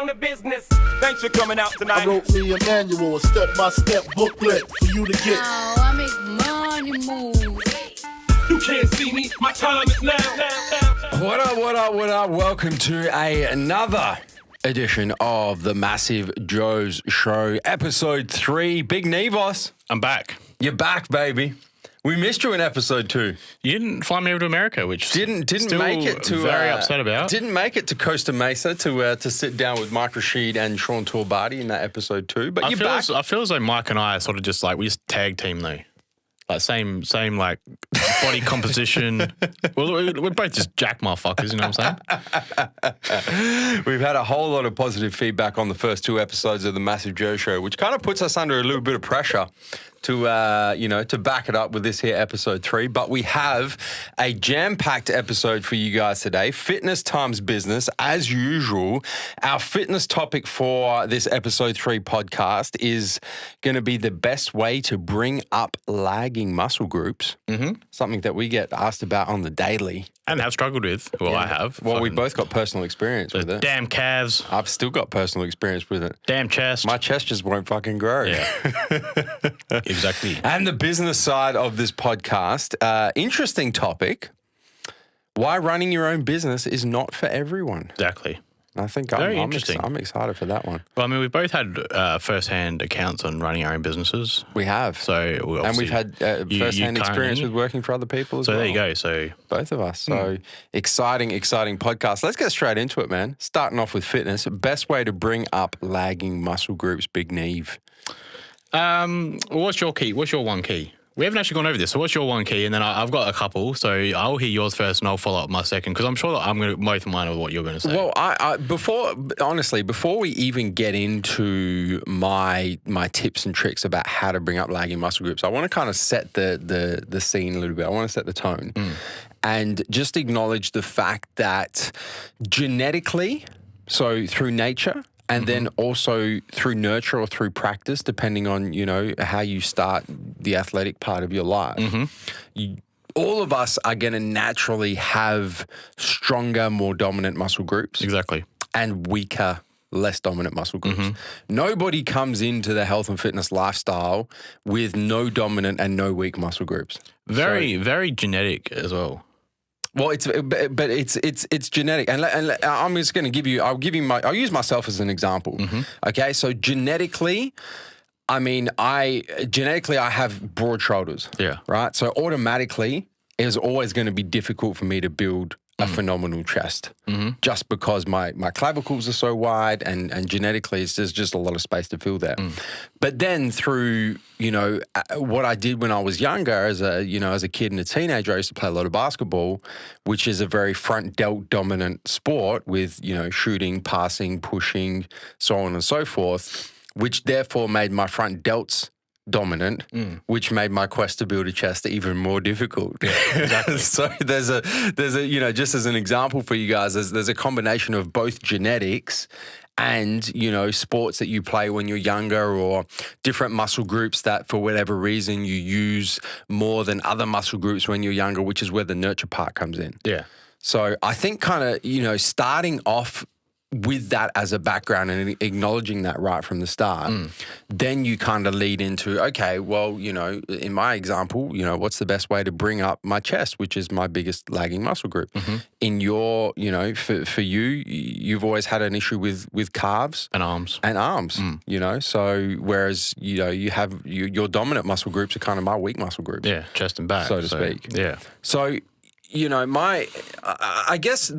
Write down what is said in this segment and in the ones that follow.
the business. Thanks for coming out tonight. I wrote me a manual, a step-by-step booklet for you to get. Oh, I make money move. You can't see me, my time is now. What up? Welcome to another edition of the MassiveJoes Show, episode 3. Big Nevos. I'm back. You're back, baby. We missed you in episode 2. You didn't fly me over to America, which Didn't still make it to very upset about. Didn't make it to Costa Mesa to sit down with Mike Rashid and Sean Torbati in that episode 2. But you're back. I feel as though Mike and I are sort of just like we just tag team though. Like same like body composition. Well, we're both just jack motherfuckers, you know what I'm saying? We've had a whole lot of positive feedback on the first 2 episodes of the MassiveJoes Show, which kind of puts us under a little bit of pressure to back it up with this here episode 3. But we have a jam-packed episode for you guys today. Fitness times business, as usual. Our fitness topic for this episode 3 podcast is going to be the best way to bring up lagging muscle groups. Mm-hmm. Something that we get asked about on the daily. And have struggled with. Well, yeah. I have. Well, we both got personal experience with it. Damn calves. I've still got personal experience with it. Damn chest. My chest just won't fucking grow. Yeah. Exactly. And the business side of this podcast, interesting topic. Why running your own business is not for everyone. Exactly. I think I'm excited for that one. Well, I mean, we've both had first-hand accounts on running our own businesses. We have. And we've had first-hand experience with working for other people as well. So there you go. So both of us. So exciting podcast. Let's get straight into it, man. Starting off with fitness. Best way to bring up lagging muscle groups, Big Neve. What's your key? What's your one key? We haven't actually gone over this. So what's your one key? And then I've got a couple. So I'll hear yours first and I'll follow up my second because I'm sure that I'm going to both of mine are what you're going to say. Well, before we even get into my tips and tricks about how to bring up lagging muscle groups, I want to kind of set the scene a little bit. I want to set the tone and just acknowledge the fact that genetically, so through nature, and then also through nurture or through practice, depending on, how you start the athletic part of your life. All of us are going to naturally have stronger, more dominant muscle groups. Exactly. And weaker, less dominant muscle groups. Nobody comes into the health and fitness lifestyle with no dominant and no weak muscle groups. Very genetic as well. Well, it's genetic, and I'm just going to I'll use myself as an example. Okay, so genetically, I have broad shoulders. Yeah. Right. So automatically, it's always going to be difficult for me to build a phenomenal chest, just because my clavicles are so wide, and genetically, there's just a lot of space to fill there. But then through what I did when I was younger, as a kid and a teenager, I used to play a lot of basketball, which is a very front delt dominant sport with shooting, passing, pushing, so on and so forth, which therefore made my front delts dominant, which made my quest to build a chest even more difficult. Yeah, exactly. So there's a just as an example for you guys, there's a combination of both genetics and sports that you play when you're younger, or different muscle groups that for whatever reason you use more than other muscle groups when you're younger, which is where the nurture part comes in. Yeah. So I think kind of starting off with that as a background and acknowledging that right from the start, then you kind of lead into, okay, well, in my example, what's the best way to bring up my chest, which is my biggest lagging muscle group. In your, for you, you've always had an issue with calves and arms, so whereas, you have your dominant muscle groups are kind of my weak muscle groups. Yeah, chest and back, so to speak. Yeah. So, I guess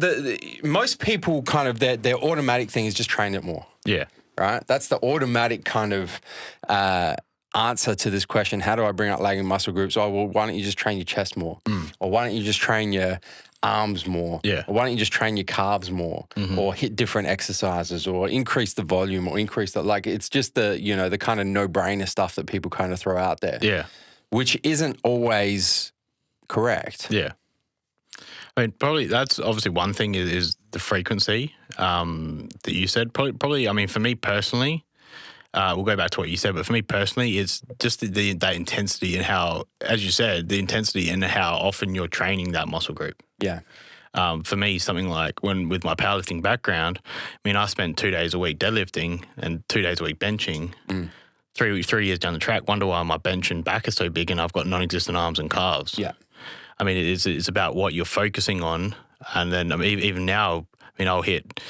most people kind of their automatic thing is just train it more. Yeah. Right? That's the automatic kind of answer to this question. How do I bring up lagging muscle groups? Oh, well, why don't you just train your chest more? Or why don't you just train your arms more? Yeah. Or why don't you just train your calves more? Or hit different exercises, or increase the volume, or increase it's just the kind of no-brainer stuff that people kind of throw out there. Yeah. Which isn't always correct. Yeah. I mean, probably that's obviously one thing is the frequency that you said. Probably, I mean, for me personally, we'll go back to what you said, but for me personally, it's just that intensity and how, as you said, the intensity and how often you're training that muscle group. Yeah. For me, something like with my powerlifting background, I mean, I spent 2 days a week deadlifting and 2 days a week benching. 3 years down the track, wonder why my bench and back are so big and I've got non-existent arms and calves. Yeah. I mean, it's about what you're focusing on. And then even now, I mean, I'll hit,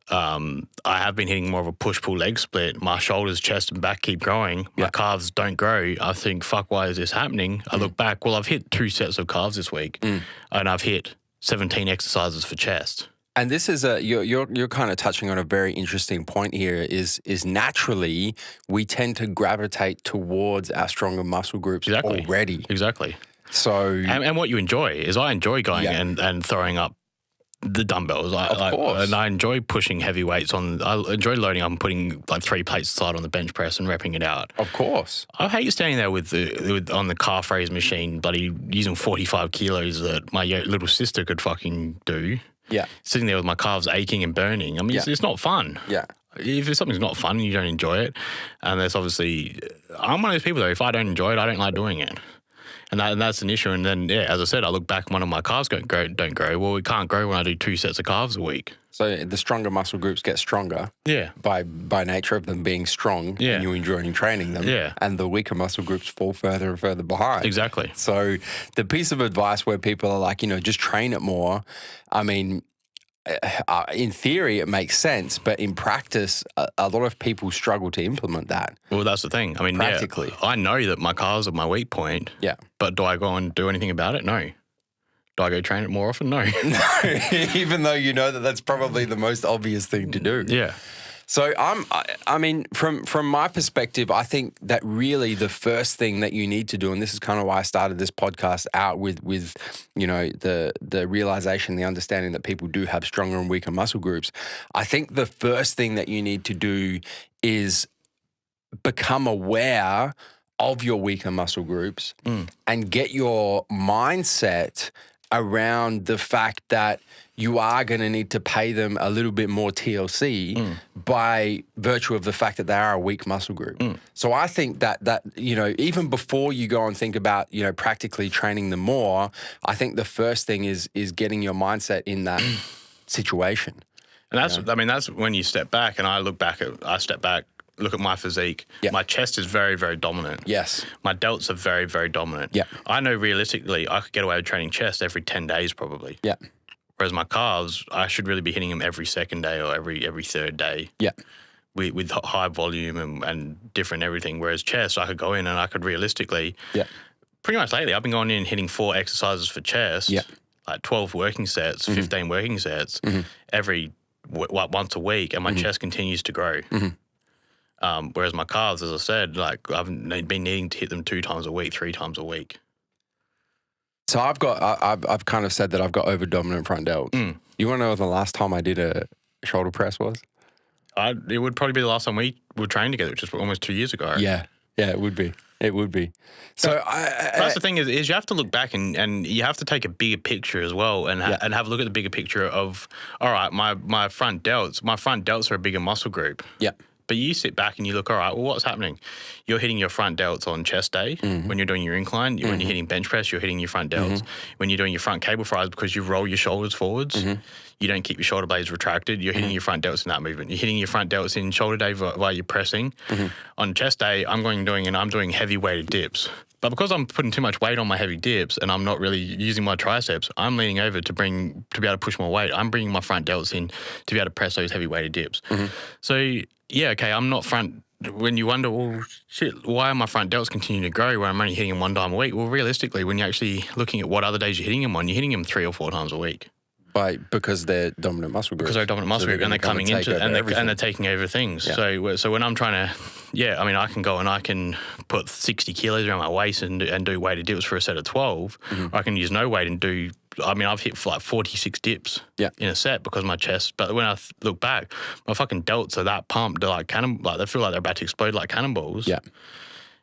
I have been hitting more of a push-pull leg split. My shoulders, chest and back keep growing. My calves don't grow. I think, fuck, why is this happening? I look back, well, I've hit 2 sets of calves this week and I've hit 17 exercises for chest. And this is you're kind of touching on a very interesting point here is naturally we tend to gravitate towards our stronger muscle groups already. Exactly. So and what you enjoy is I enjoy going and throwing up the dumbbells. Of course. And I enjoy pushing heavy weights on. I enjoy loading up and putting like 3 plates aside on the bench press and repping it out. Of course. I hate standing there with on the calf raise machine, bloody using 45 kilos that my little sister could fucking do. Yeah. Sitting there with my calves aching and burning. I mean, it's not fun. Yeah. If something's not fun and you don't enjoy it, and there's obviously, I'm one of those people though, if I don't enjoy it, I don't like doing it. And that's an issue. And then, as I said, I look back and one of my calves don't grow. Well, it can't grow when I do 2 sets of calves a week. So the stronger muscle groups get stronger. Yeah. By nature of them being strong and you enjoying training them. Yeah. And the weaker muscle groups fall further and further behind. Exactly. So the piece of advice where people are like, just train it more. I mean, in theory, it makes sense, but in practice, a lot of people struggle to implement that. Well, that's the thing. I mean, practically, I know that my calves are my weak point. Yeah. But do I go and do anything about it? No. Do I go train it more often? No. No, even though you know that that's probably the most obvious thing to do. Yeah. So I mean, from my perspective, I think that really the first thing that you need to do, and this is kind of why I started this podcast out with the realization, the understanding that people do have stronger and weaker muscle groups. I think the first thing that you need to do is become aware of your weaker muscle groups and get your mindset around the fact that you are going to need to pay them a little bit more TLC by virtue of the fact that they are a weak muscle group. So I think that even before you go and think about practically training them more, I think the first thing is getting your mindset in that situation. And that's when you step back, and I step back. Look at my physique. Yeah. My chest is very, very dominant. Yes. My delts are very, very dominant. Yeah. I know realistically I could get away with training chest every 10 days probably. Yeah. Whereas my calves, I should really be hitting them every second day or every third day. Yeah. With high volume and different everything. Whereas chest, I could go in and I could realistically, pretty much lately, I've been going in and hitting 4 exercises for chest, like 12 working sets, 15 working sets, once a week, and my chest continues to grow. Whereas my calves, as I said, like I've been needing to hit them 2 times a week, 3 times a week. So I've kind of said that I've got over dominant front delts. You want to know when the last time I did a shoulder press was? It would probably be the last time we were trained together, which is almost 2 years ago. Yeah, it would be. It would be. So that's the thing is you have to look back and you have to take a bigger picture as well and have a look at the bigger picture of, all right, my front delts are a bigger muscle group. Yeah. But you sit back and you look, all right, well, what's happening? You're hitting your front delts on chest day when you're doing your incline. When you're hitting bench press, you're hitting your front delts. When you're doing your front cable fries because you roll your shoulders forwards, you don't keep your shoulder blades retracted, you're hitting your front delts in that movement. You're hitting your front delts in shoulder day while you're pressing. On chest day, I'm doing heavy weighted dips. But because I'm putting too much weight on my heavy dips and I'm not really using my triceps, I'm leaning over to be able to push more weight. I'm bringing my front delts in to be able to press those heavy weighted dips. So yeah, okay, I'm not front. When you wonder, well, shit, why are my front delts continuing to grow when I'm only hitting them 1 time a week? Well, realistically, when you're actually looking at what other days you're hitting them on, you're hitting them 3 or 4 times a week. Because they're dominant muscle groups. Because they're dominant muscle group and they're coming into and they're taking over things. Yeah. So when I'm trying to, I mean, I can go and I can put 60 kilos around my waist and do weighted dips for a set of 12. I can use no weight and do. I mean, I've hit like 46 dips in a set because of my chest. But when I look back, my fucking delts are that pumped. They're like they feel like they're about to explode like cannonballs. Yeah.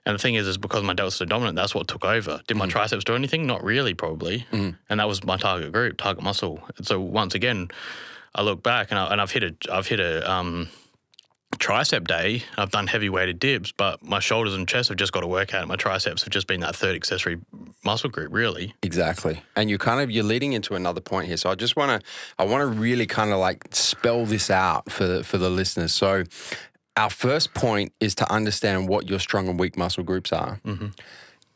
And the thing is because my delts are dominant, that's what took over. Did my triceps do anything? Not really, probably. And that was my target group, target muscle. And so once again, I look back and I've hit a tricep day, I've done heavy weighted dips, but my shoulders and chest have just got to work out. My triceps have just been that third accessory muscle group, really. Exactly. And you're leading into another point here. So I want to really kind of like spell this out for the listeners. So our first point is to understand what your strong and weak muscle groups are. Mm-hmm.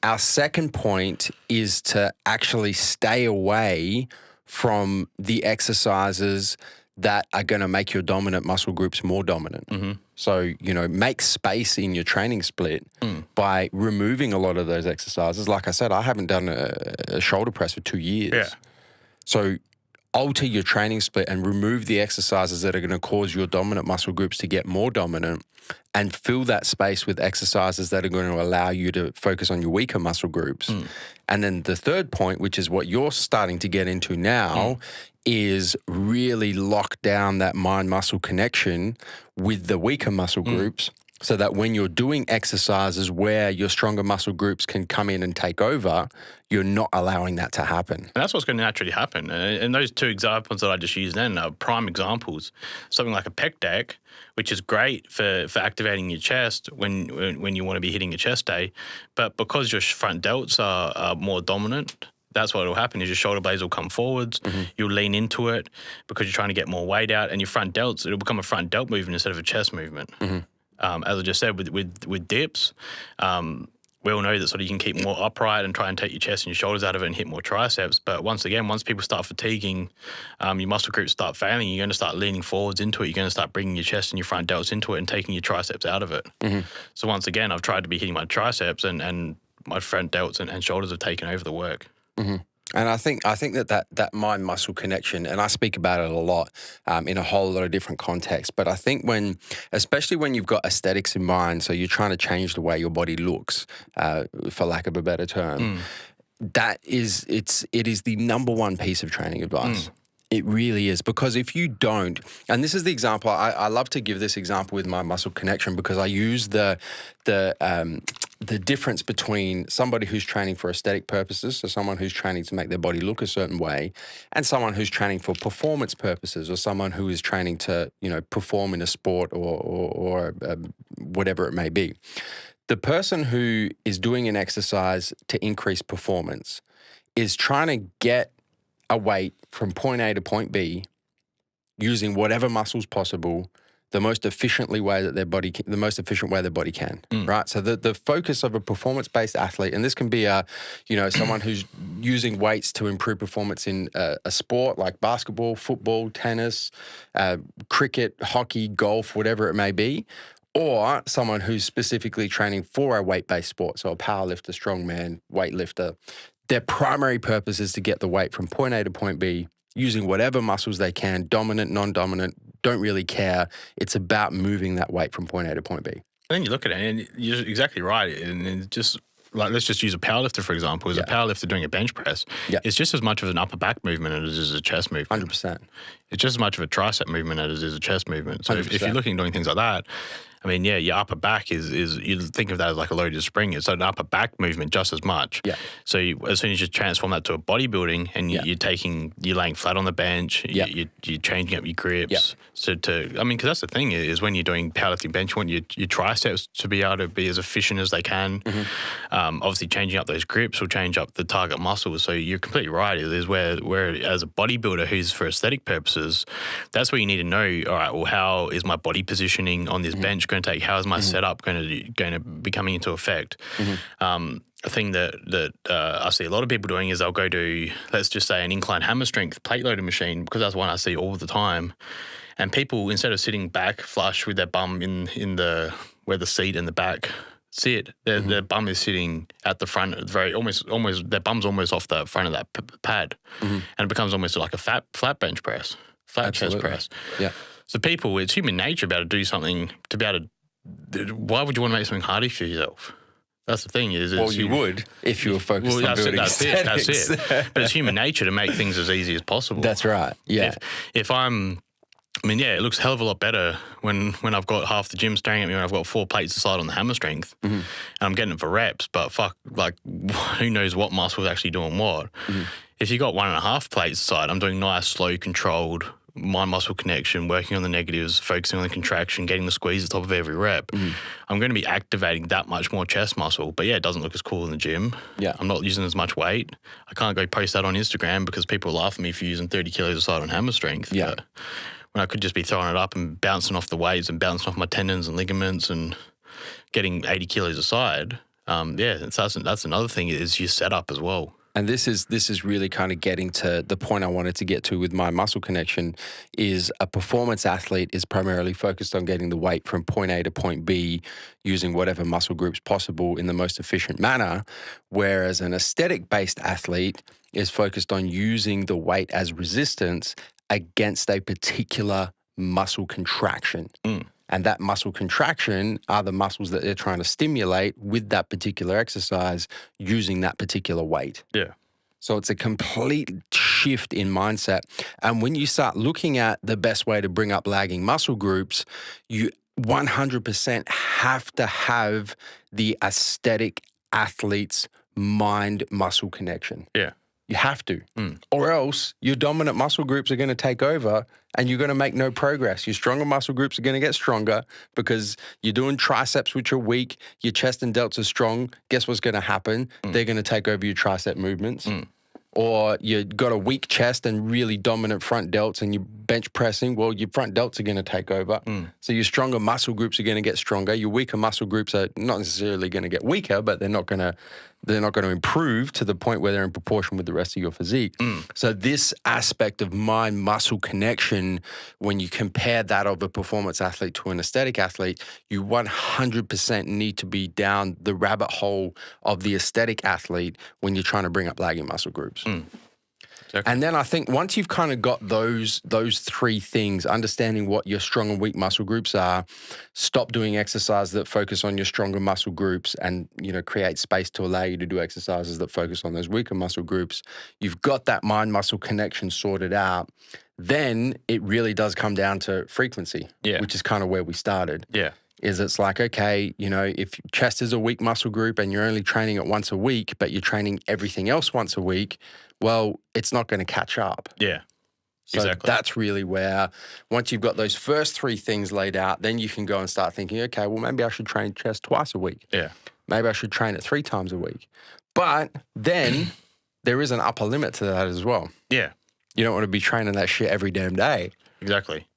Our second point is to actually stay away from the exercises that are going to make your dominant muscle groups more dominant. Mm-hmm. So, make space in your training split by removing a lot of those exercises. Like I said, I haven't done a shoulder press for 2 years. Yeah. So alter your training split and remove the exercises that are going to cause your dominant muscle groups to get more dominant, and fill that space with exercises that are going to allow you to focus on your weaker muscle groups. And then the third point, which is what you're starting to get into now, is really lock down that mind-muscle connection with the weaker muscle groups, so that when you're doing exercises where your stronger muscle groups can come in and take over, you're not allowing that to happen. And that's what's going to naturally happen. And those two examples that I just used then are prime examples. Something like a pec deck, which is great for activating your chest when you want to be hitting your chest day, but because your front delts are more dominant, that's what will happen is your shoulder blades will come forwards, you'll lean into it because you're trying to get more weight out, and your front delts, it'll become a front delt movement instead of a chest movement. As I just said, with dips, we all know that sort of you can keep more upright and try and take your chest and your shoulders out of it and hit more triceps. But once people start fatiguing, your muscle groups start failing, you're going to start leaning forwards into it. You're going to start bringing your chest and your front delts into it and taking your triceps out of it. So once again, I've tried to be hitting my triceps and my front delts and shoulders have taken over the work. And I think that mind-muscle connection, and I speak about it a lot in a whole lot of different contexts, but I think especially when you've got aesthetics in mind, so you're trying to change the way your body looks, for lack of a better term, it is the number one piece of training advice. It really is, because if you don't, and this is the example, I love to give this example with my muscle connection, because I use the difference between somebody who's training for aesthetic purposes, so someone who's training to make their body look a certain way, and someone who's training for performance purposes, or someone who is training to, perform in a sport or whatever it may be. The person who is doing an exercise to increase performance is trying to get a weight from point A to point B using whatever muscles possible, the most efficient way their body can, right? So the focus of a performance-based athlete, and this can be someone who's using weights to improve performance in a sport like basketball, football, tennis, cricket, hockey, golf, whatever it may be, or someone who's specifically training for a weight-based sport, so a powerlifter, strongman, weightlifter. Their primary purpose is to get the weight from point A to point B using whatever muscles they can, dominant, non-dominant, don't really care. It's about moving that weight from point A to point B. And then you look at it, and you're exactly right. And just like, let's just use a powerlifter, for example. As a powerlifter doing a bench press, it's just as much of an upper back movement as it is a chest movement. 100%. It's just as much of a tricep movement as it is a chest movement. So if you're looking at doing things like that, I mean, your upper back is you think of that as like a loaded spring. It's an upper back movement just as much. Yeah. So as soon as you transform that to a bodybuilding and you're laying flat on the bench, you're changing up your grips. Yeah. So because that's the thing is when you're doing powerlifting bench, you want your triceps to be able to be as efficient as they can. Obviously, changing up those grips will change up the target muscles. So you're completely right. It is where as a bodybuilder who's for aesthetic purposes, that's where you need to know. All right, well, how is my body positioning on this bench going to take? How is my setup going to be coming into effect? A thing that I see a lot of people doing is they'll go to, let's just say, an incline hammer strength plate loaded machine, because that's one I see all the time. And people, instead of sitting back flush with their bum in the where the seat and the back sit, their bum is sitting at the front, almost their bum's almost off the front of that pad, and it becomes almost like a flat bench press, flat chest press. Yeah. So people, it's human nature to be able to do something, why would you want to make something harder for yourself? That's the thing is... Well, you would if you were focused on building aesthetics. That's it. But it's human nature to make things as easy as possible. That's right, yeah. It looks a hell of a lot better when I've got half the gym staring at me when I've got 4 plates aside on the hammer strength and I'm getting it for reps, but who knows what muscle is actually doing what. If you got 1.5 plates aside, I'm doing nice, slow, controlled mind-muscle connection, working on the negatives, focusing on the contraction, getting the squeeze at the top of every rep, I'm going to be activating that much more chest muscle. But yeah, it doesn't look as cool in the gym. Yeah. I'm not using as much weight. I can't go post that on Instagram because people laugh at me for using 30 kilos aside on hammer strength. Yeah. But when I could just be throwing it up and bouncing off the weights and bouncing off my tendons and ligaments and getting 80 kilos aside, that's another thing is your setup as well. And this is really kind of getting to the point I wanted to get to with my muscle connection is a performance athlete is primarily focused on getting the weight from point A to point B using whatever muscle groups possible in the most efficient manner, whereas an aesthetic-based athlete is focused on using the weight as resistance against a particular muscle contraction. And that muscle contraction are the muscles that they're trying to stimulate with that particular exercise using that particular weight. Yeah. So it's a complete shift in mindset. And when you start looking at the best way to bring up lagging muscle groups, you 100% have to have the aesthetic athlete's mind-muscle connection. Yeah. You have to. Or else your dominant muscle groups are going to take over and you're going to make no progress. Your stronger muscle groups are going to get stronger because you're doing triceps, which are weak. Your chest and delts are strong. Guess what's going to happen? They're going to take over your tricep movements. Or you've got a weak chest and really dominant front delts and you're bench pressing, well, your front delts are going to take over. So your stronger muscle groups are going to get stronger. Your weaker muscle groups are not necessarily going to get weaker, but they're not going to improve to the point where they're in proportion with the rest of your physique. So this aspect of mind-muscle connection, when you compare that of a performance athlete to an aesthetic athlete, you 100% need to be down the rabbit hole of the aesthetic athlete when you're trying to bring up lagging muscle groups. Exactly. And then I think once you've kind of got those three things, understanding what your strong and weak muscle groups are, stop doing exercises that focus on your stronger muscle groups and, create space to allow you to do exercises that focus on those weaker muscle groups. You've got that mind-muscle connection sorted out. Then it really does come down to frequency, which is kind of where we started. Yeah. Is it's like, okay, if chest is a weak muscle group and you're only training it once a week, but you're training everything else once a week, well, it's not going to catch up. Yeah, so exactly. That's really where, once you've got those first three things laid out, then you can go and start thinking, okay, well, maybe I should train chest twice a week. Yeah. Maybe I should train it 3 times a week. But then there is an upper limit to that as well. Yeah. You don't want to be training that shit every damn day. Exactly.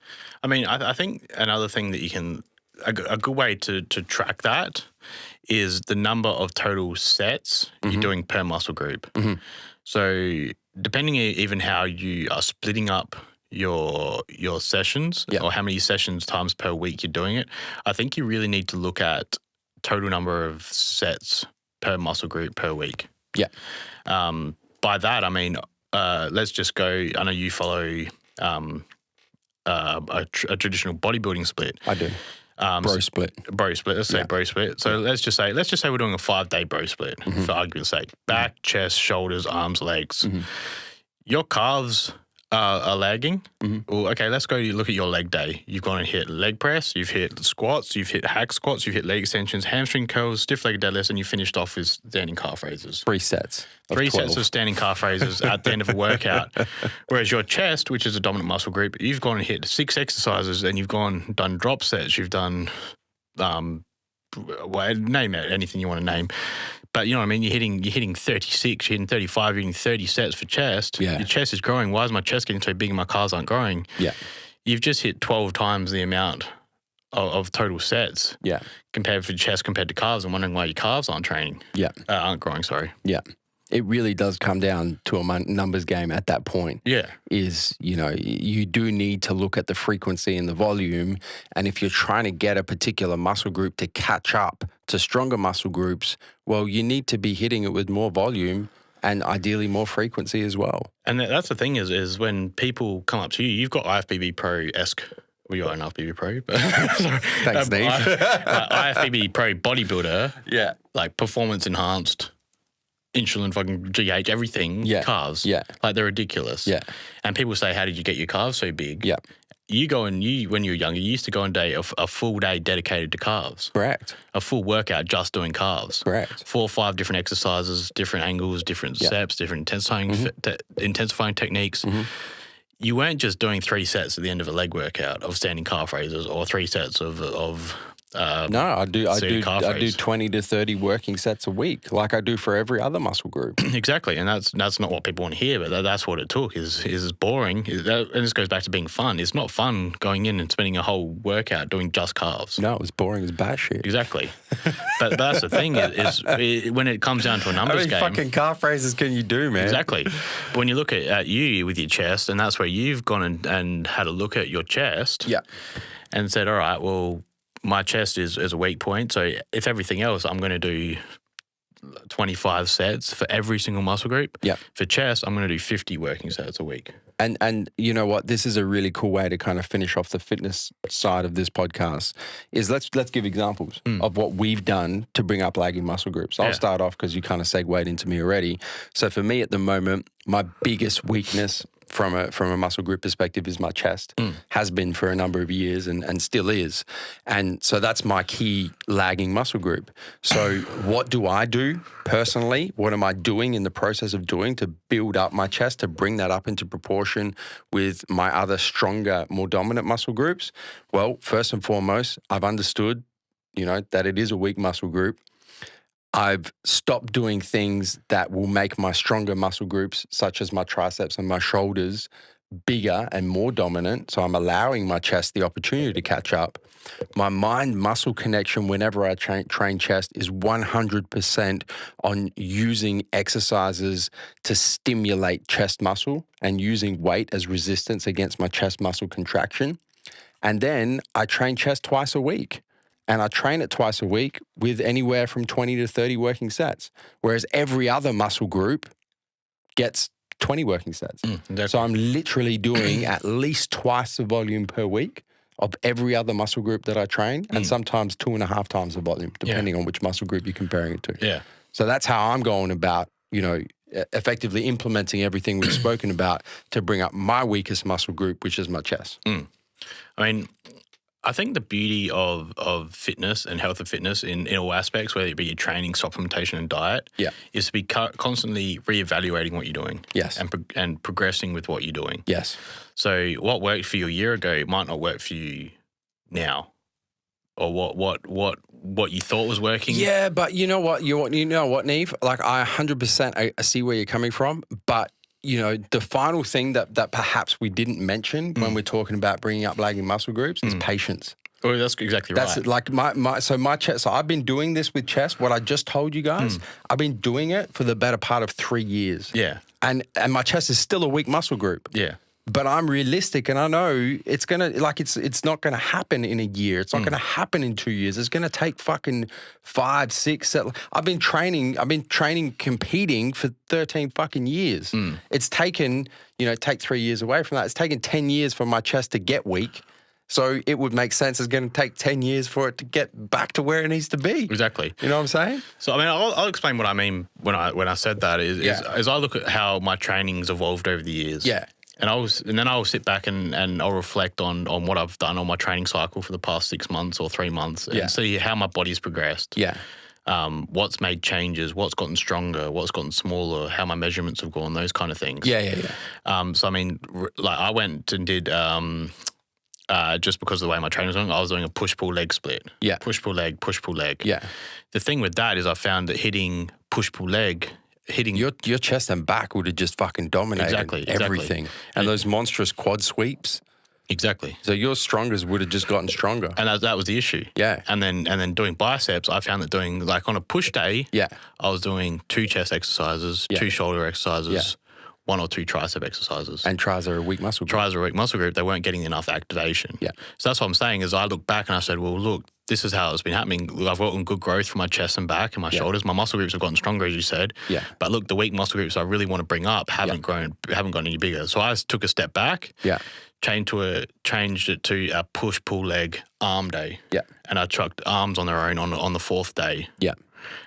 I mean, I think another thing that you can, a good way to track that is the number of total sets you're doing per muscle group. So depending even how you are splitting up your sessions or how many sessions times per week you're doing it, I think you really need to look at total number of sets per muscle group per week. Yeah. By that, I mean, let's just go, I know you follow a traditional bodybuilding split. I do. Bro split. Let's say bro split. So let's just say we're doing a 5-day bro split for argument's sake. Back, chest, shoulders, arms, legs. Your calves are lagging. Well, okay, let's go look at your leg day. You've gone and hit leg press, you've hit squats, you've hit hack squats, you've hit leg extensions, hamstring curls, stiff leg deadlifts, and you finished off with standing calf raises. 3 sets. 3 12. sets of standing calf raises at the end of a workout. Whereas your chest, which is a dominant muscle group, you've gone and hit 6 exercises and you've done drop sets. You've done, name it, anything you want to name. But you know what I mean? You're hitting 36, you're hitting 35, you're hitting 30 sets for chest. Yeah. Your chest is growing. Why is my chest getting so big and my calves aren't growing? Yeah. You've just hit 12 times the amount of total sets. Yeah. Compared for chest compared to calves. I'm wondering why your calves aren't training. Yeah. Aren't growing, sorry. Yeah. It really does come down to a numbers game at that point. Yeah. You do need to look at the frequency and the volume. And if you're trying to get a particular muscle group to catch up to stronger muscle groups, well, you need to be hitting it with more volume and ideally more frequency as well. And that's the thing is when people come up to you, you've got IFBB Pro-esque. Well, you're an IFBB Pro, but sorry. Thanks, Steve. IFBB Pro bodybuilder. Yeah. Like performance enhanced, insulin, fucking GH, everything, calves. Yeah. Like they're ridiculous. Yeah. And people say, how did you get your calves so big? Yeah. When you were younger, you used to go on a full day dedicated to calves. Correct. A full workout just doing calves. Correct. 4 or 5 different exercises, different angles, different steps, different intensifying techniques. you weren't just doing 3 sets at the end of a leg workout of standing calf raises or 3 sets of No, I do 20 to 30 working sets a week, like I do for every other muscle group. Exactly, and that's not what people want to hear, but that's what it took. Is boring, and this goes back to being fun. It's not fun going in and spending a whole workout doing just calves. No, it was boring as batshit. Exactly, but that's the thing is when it comes down to a numbers game. How many fucking calf raises can you do, man? Exactly. But when you look at you with your chest, and that's where you've gone and had a look at your chest, Yeah, and said, all right, well, my chest is a weak point. So if everything else, I'm going to do 25 sets for every single muscle group. Yeah. For chest, I'm going to do 50 working sets a week. And you know what? This is a really cool way to kind of finish off the fitness side of this podcast. Is let's give examples of what we've done to bring up lagging muscle groups. I'll start off because you kind of segued into me already. So for me at the moment, my biggest weakness from a muscle group perspective is my chest. Has been for a number of years and still is. And so that's my key lagging muscle group. So what do I do personally? What am I doing in the process of doing to build up my chest, to bring that up into proportion with my other stronger, more dominant muscle groups? Well, first and foremost, I've understood, that it is a weak muscle group. I've stopped doing things that will make my stronger muscle groups, such as my triceps and my shoulders, bigger and more dominant. So I'm allowing my chest the opportunity to catch up. My mind-muscle connection whenever I train chest is 100% on using exercises to stimulate chest muscle and using weight as resistance against my chest muscle contraction. And then I train chest twice a week. And I train it twice a week with anywhere from 20 to 30 working sets, whereas every other muscle group gets 20 working sets. So I'm literally doing at least twice the volume per week of every other muscle group that I train, and sometimes 2.5 times the volume, depending on which muscle group you're comparing it to. Yeah. So that's how I'm going about, effectively implementing everything we've spoken about to bring up my weakest muscle group, which is my chest. I mean, I think the beauty of fitness and health and fitness in all aspects, whether it be your training, supplementation, and diet, is to be constantly reevaluating what you're doing. Yes. And progressing with what you're doing. Yes. So what worked for you a year ago might not work for you now, or what you thought was working. Yeah, but you know what, Neve? Like I 100% I see where you're coming from, but the final thing that perhaps we didn't mention when we're talking about bringing up lagging muscle groups is patience. Oh, that's exactly right. That's like my chest. So I've been doing this with chest. What I just told you guys, I've been doing it for the better part of 3 years. Yeah. And my chest is still a weak muscle group. Yeah. But I'm realistic, and I know it's gonna it's not gonna happen in a year. It's not gonna happen in 2 years. It's gonna take fucking 5, 6, 7. I've been training, competing for 13 fucking years. It's taken, take 3 years away from that. It's taken 10 years for my chest to get weak. So it would make sense. It's going to take 10 years for it to get back to where it needs to be. Exactly. You know what I'm saying? So I mean, I'll explain what I mean when I said that. Is I look at how my training's evolved over the years. Yeah. And then I'll sit back and I'll reflect on what I've done on my training cycle for the past 6 months or 3 months and see how my body's progressed. Yeah. What's made changes, what's gotten stronger, what's gotten smaller, how my measurements have gone, those kind of things. Yeah. So I mean, like I went and did just because of the way my training was going, I was doing a push-pull leg split. Yeah. Push-pull leg, push-pull leg. Yeah. The thing with that is I found that hitting push-pull leg, your chest and back would have just fucking dominated everything. And those monstrous quad sweeps. Exactly. So your strongest would have just gotten stronger. And that was the issue. Yeah. And then doing biceps, I found that doing like on a push day, I was doing 2 chest exercises, 2 shoulder exercises, 1 or 2 tricep exercises. And tris are a weak muscle group. Tris are a weak muscle group. They weren't getting enough activation. Yeah. So that's what I'm saying is I look back and I said, well, look, this is how it's been happening. Look, I've gotten good growth from my chest and back and my shoulders. My muscle groups have gotten stronger, as you said. Yeah. But look, the weak muscle groups I really want to bring up haven't gotten any bigger. So I took a step back. Yeah. Changed it to a push-pull leg arm day. Yeah. And I chucked arms on their own on the 4th day. Yeah.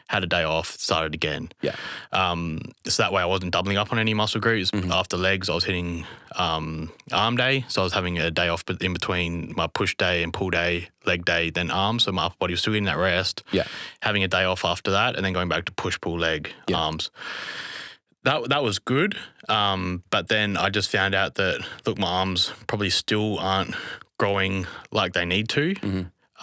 Had a day off, started again. Yeah. So that way I wasn't doubling up on any muscle groups. After legs, I was hitting arm day. So I was having a day off in between my push day and pull day, leg day, then arms. So my upper body was still in that rest. Yeah. Having a day off after that and then going back to push, pull, leg, arms. That was good, but then I just found out that, look, my arms probably still aren't growing like they need to.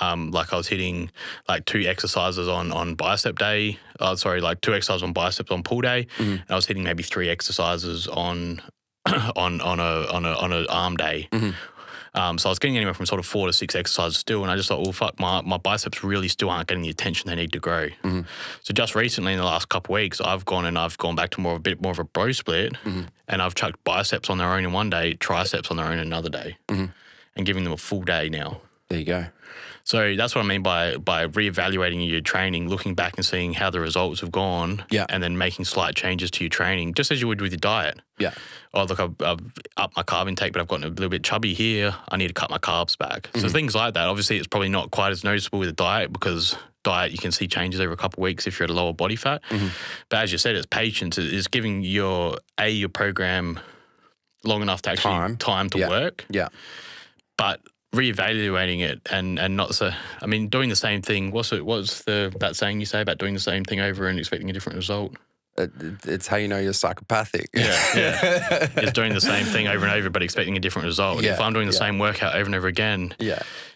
Like I was hitting like 2 exercises on bicep day. Like 2 exercises on biceps on pull day, and I was hitting maybe 3 exercises on on a arm day. So I was getting anywhere from sort of 4 to 6 exercises still, and I just thought, well, fuck, my biceps really still aren't getting the attention they need to grow. So just recently, in the last couple of weeks, I've gone back to a bit more of a bro split, and I've chucked biceps on their own in one day, triceps on their own in another day, and giving them a full day now. There you go. So that's what I mean by reevaluating your training, looking back and seeing how the results have gone, and then making slight changes to your training, just as you would with your diet. Yeah. Oh, look, I've upped my carb intake, but I've gotten a little bit chubby here. I need to cut my carbs back. So things like that. Obviously, it's probably not quite as noticeable with a diet, because diet, you can see changes over a couple of weeks if you're at a lower body fat. But as you said, it's patience. It's giving your program long enough to actually time to work. Yeah. But reevaluating it and not so. I mean, doing the same thing. What's that saying you say about doing the same thing over and expecting a different result? It's how you know you're psychopathic. Yeah. It's doing the same thing over and over, but expecting a different result. Yeah, If I'm doing the same workout over and over again,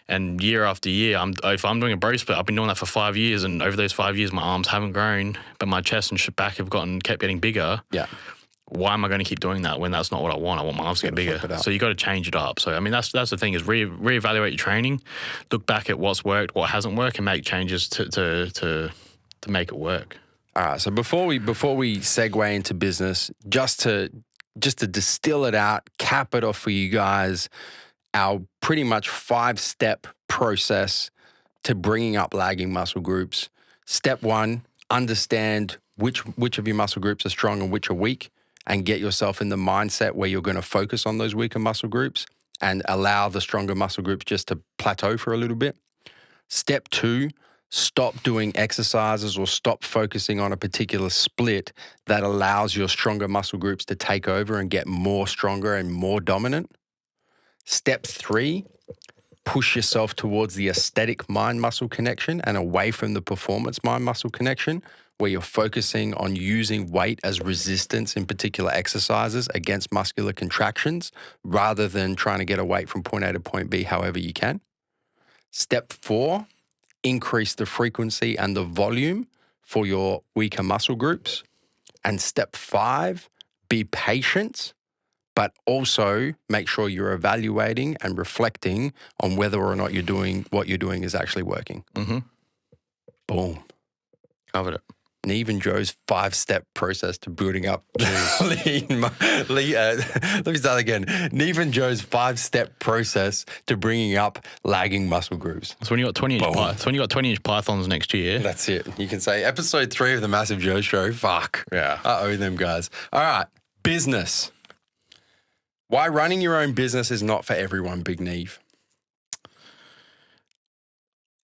and year after year, if I'm doing a bro split, I've been doing that for 5 years, and over those 5 years, my arms haven't grown, but my chest and back have kept getting bigger. Yeah. Why am I going to keep doing that when that's not what I want? I want my arms to get bigger. So you got to change it up. So I mean, that's the thing, is reevaluate your training, look back at what's worked, what hasn't worked, and make changes to make it work. All right. So before we segue into business, just to distill it out, cap it off for you guys, our pretty much 5-step process to bringing up lagging muscle groups. Step 1, understand which of your muscle groups are strong and which are weak, and get yourself in the mindset where you're going to focus on those weaker muscle groups and allow the stronger muscle groups just to plateau for a little bit. Step 2, stop doing exercises or stop focusing on a particular split that allows your stronger muscle groups to take over and get more stronger and more dominant. Step 3, push yourself towards the aesthetic mind-muscle connection and away from the performance mind-muscle connection, where you're focusing on using weight as resistance in particular exercises against muscular contractions, rather than trying to get a weight from point A to point B however you can. Step 4, increase the frequency and the volume for your weaker muscle groups. And step 5, be patient, but also make sure you're evaluating and reflecting on whether or not what you're doing is actually working. Boom. Covered it. Neve and Joe's 5-step process to building up lean. Let me start again. Neve and Joe's 5-step process to bringing up lagging muscle groups. So when you got 20-inch pythons next year, that's it. You can say episode 3 of the MassiveJoes Show. Fuck. Yeah. I owe them, guys. All right. Business. Why running your own business is not for everyone, Big Neve.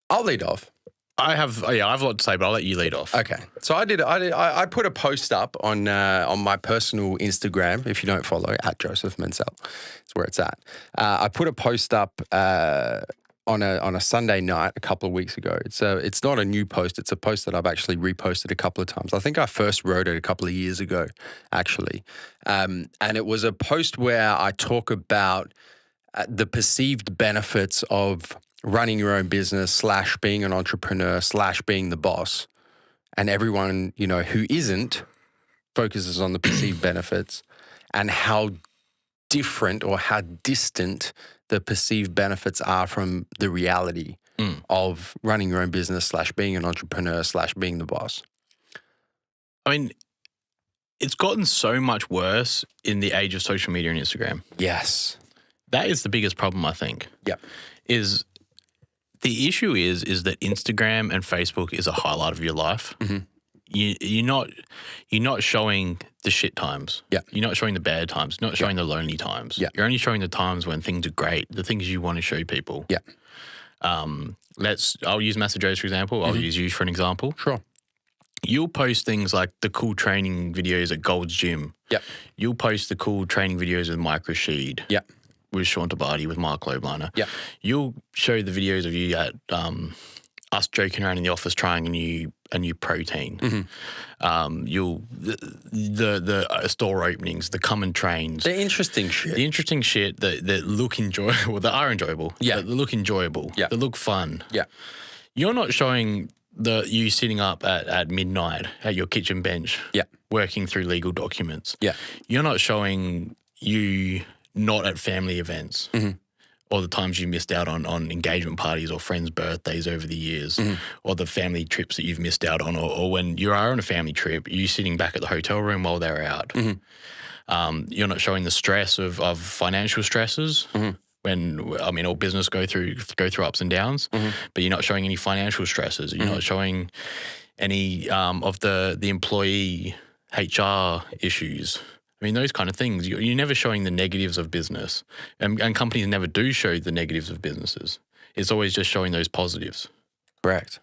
I'll lead off. I have a lot to say, but I'll let you lead off. Okay. So I put a post up on my personal Instagram. If you don't follow, at Joseph Mencel, it's where it's at. I put a post up on a Sunday night a couple of weeks ago. It's not a new post. It's a post that I've actually reposted a couple of times. I think I first wrote it a couple of years ago, actually. And it was a post where I talk about the perceived benefits of running your own business / being an entrepreneur / being the boss. And everyone, who isn't focuses on the perceived benefits and how different or how distant the perceived benefits are from the reality of running your own business / being an entrepreneur / being the boss. I mean, it's gotten so much worse in the age of social media and Instagram. Yes. That is the biggest problem, I think. Yep. The issue is that Instagram and Facebook is a highlight of your life. You're not showing the shit times. Yeah. You're not showing the bad times. You're not showing the lonely times. Yeah. You're only showing the times when things are great, the things you want to show people. Yeah. I'll use MassiveJoes for example. I'll use you for an example. Sure. You'll post things like the cool training videos at Gold's Gym. Yeah. You'll post the cool training videos with Micro Sheed. Yeah. With Sean Tabati, with Mark Lobliner. Yeah. You'll show the videos of you at us joking around in the office trying a new protein. The store openings, the common trains, The interesting shit. the interesting shit that look enjoyable, that are enjoyable, Yeah. that look enjoyable, Yeah. that look fun. Yeah. You're not showing you sitting up at midnight at your kitchen bench, Yeah. working through legal documents. Yeah. You're not showing you not at family events. Or the times you missed out on engagement parties or friends' birthdays over the years, or the family trips that you've missed out on, or when you are on a family trip, you sitting back at the hotel room while they're out. You're not showing the stress of financial stresses. When all business go through ups and downs, but you're not showing any financial stresses. You're not showing any of the employee HR issues. I mean, those kind of things. You're never showing the negatives of business, and companies never do show the negatives of businesses. It's always just showing those positives. Correct.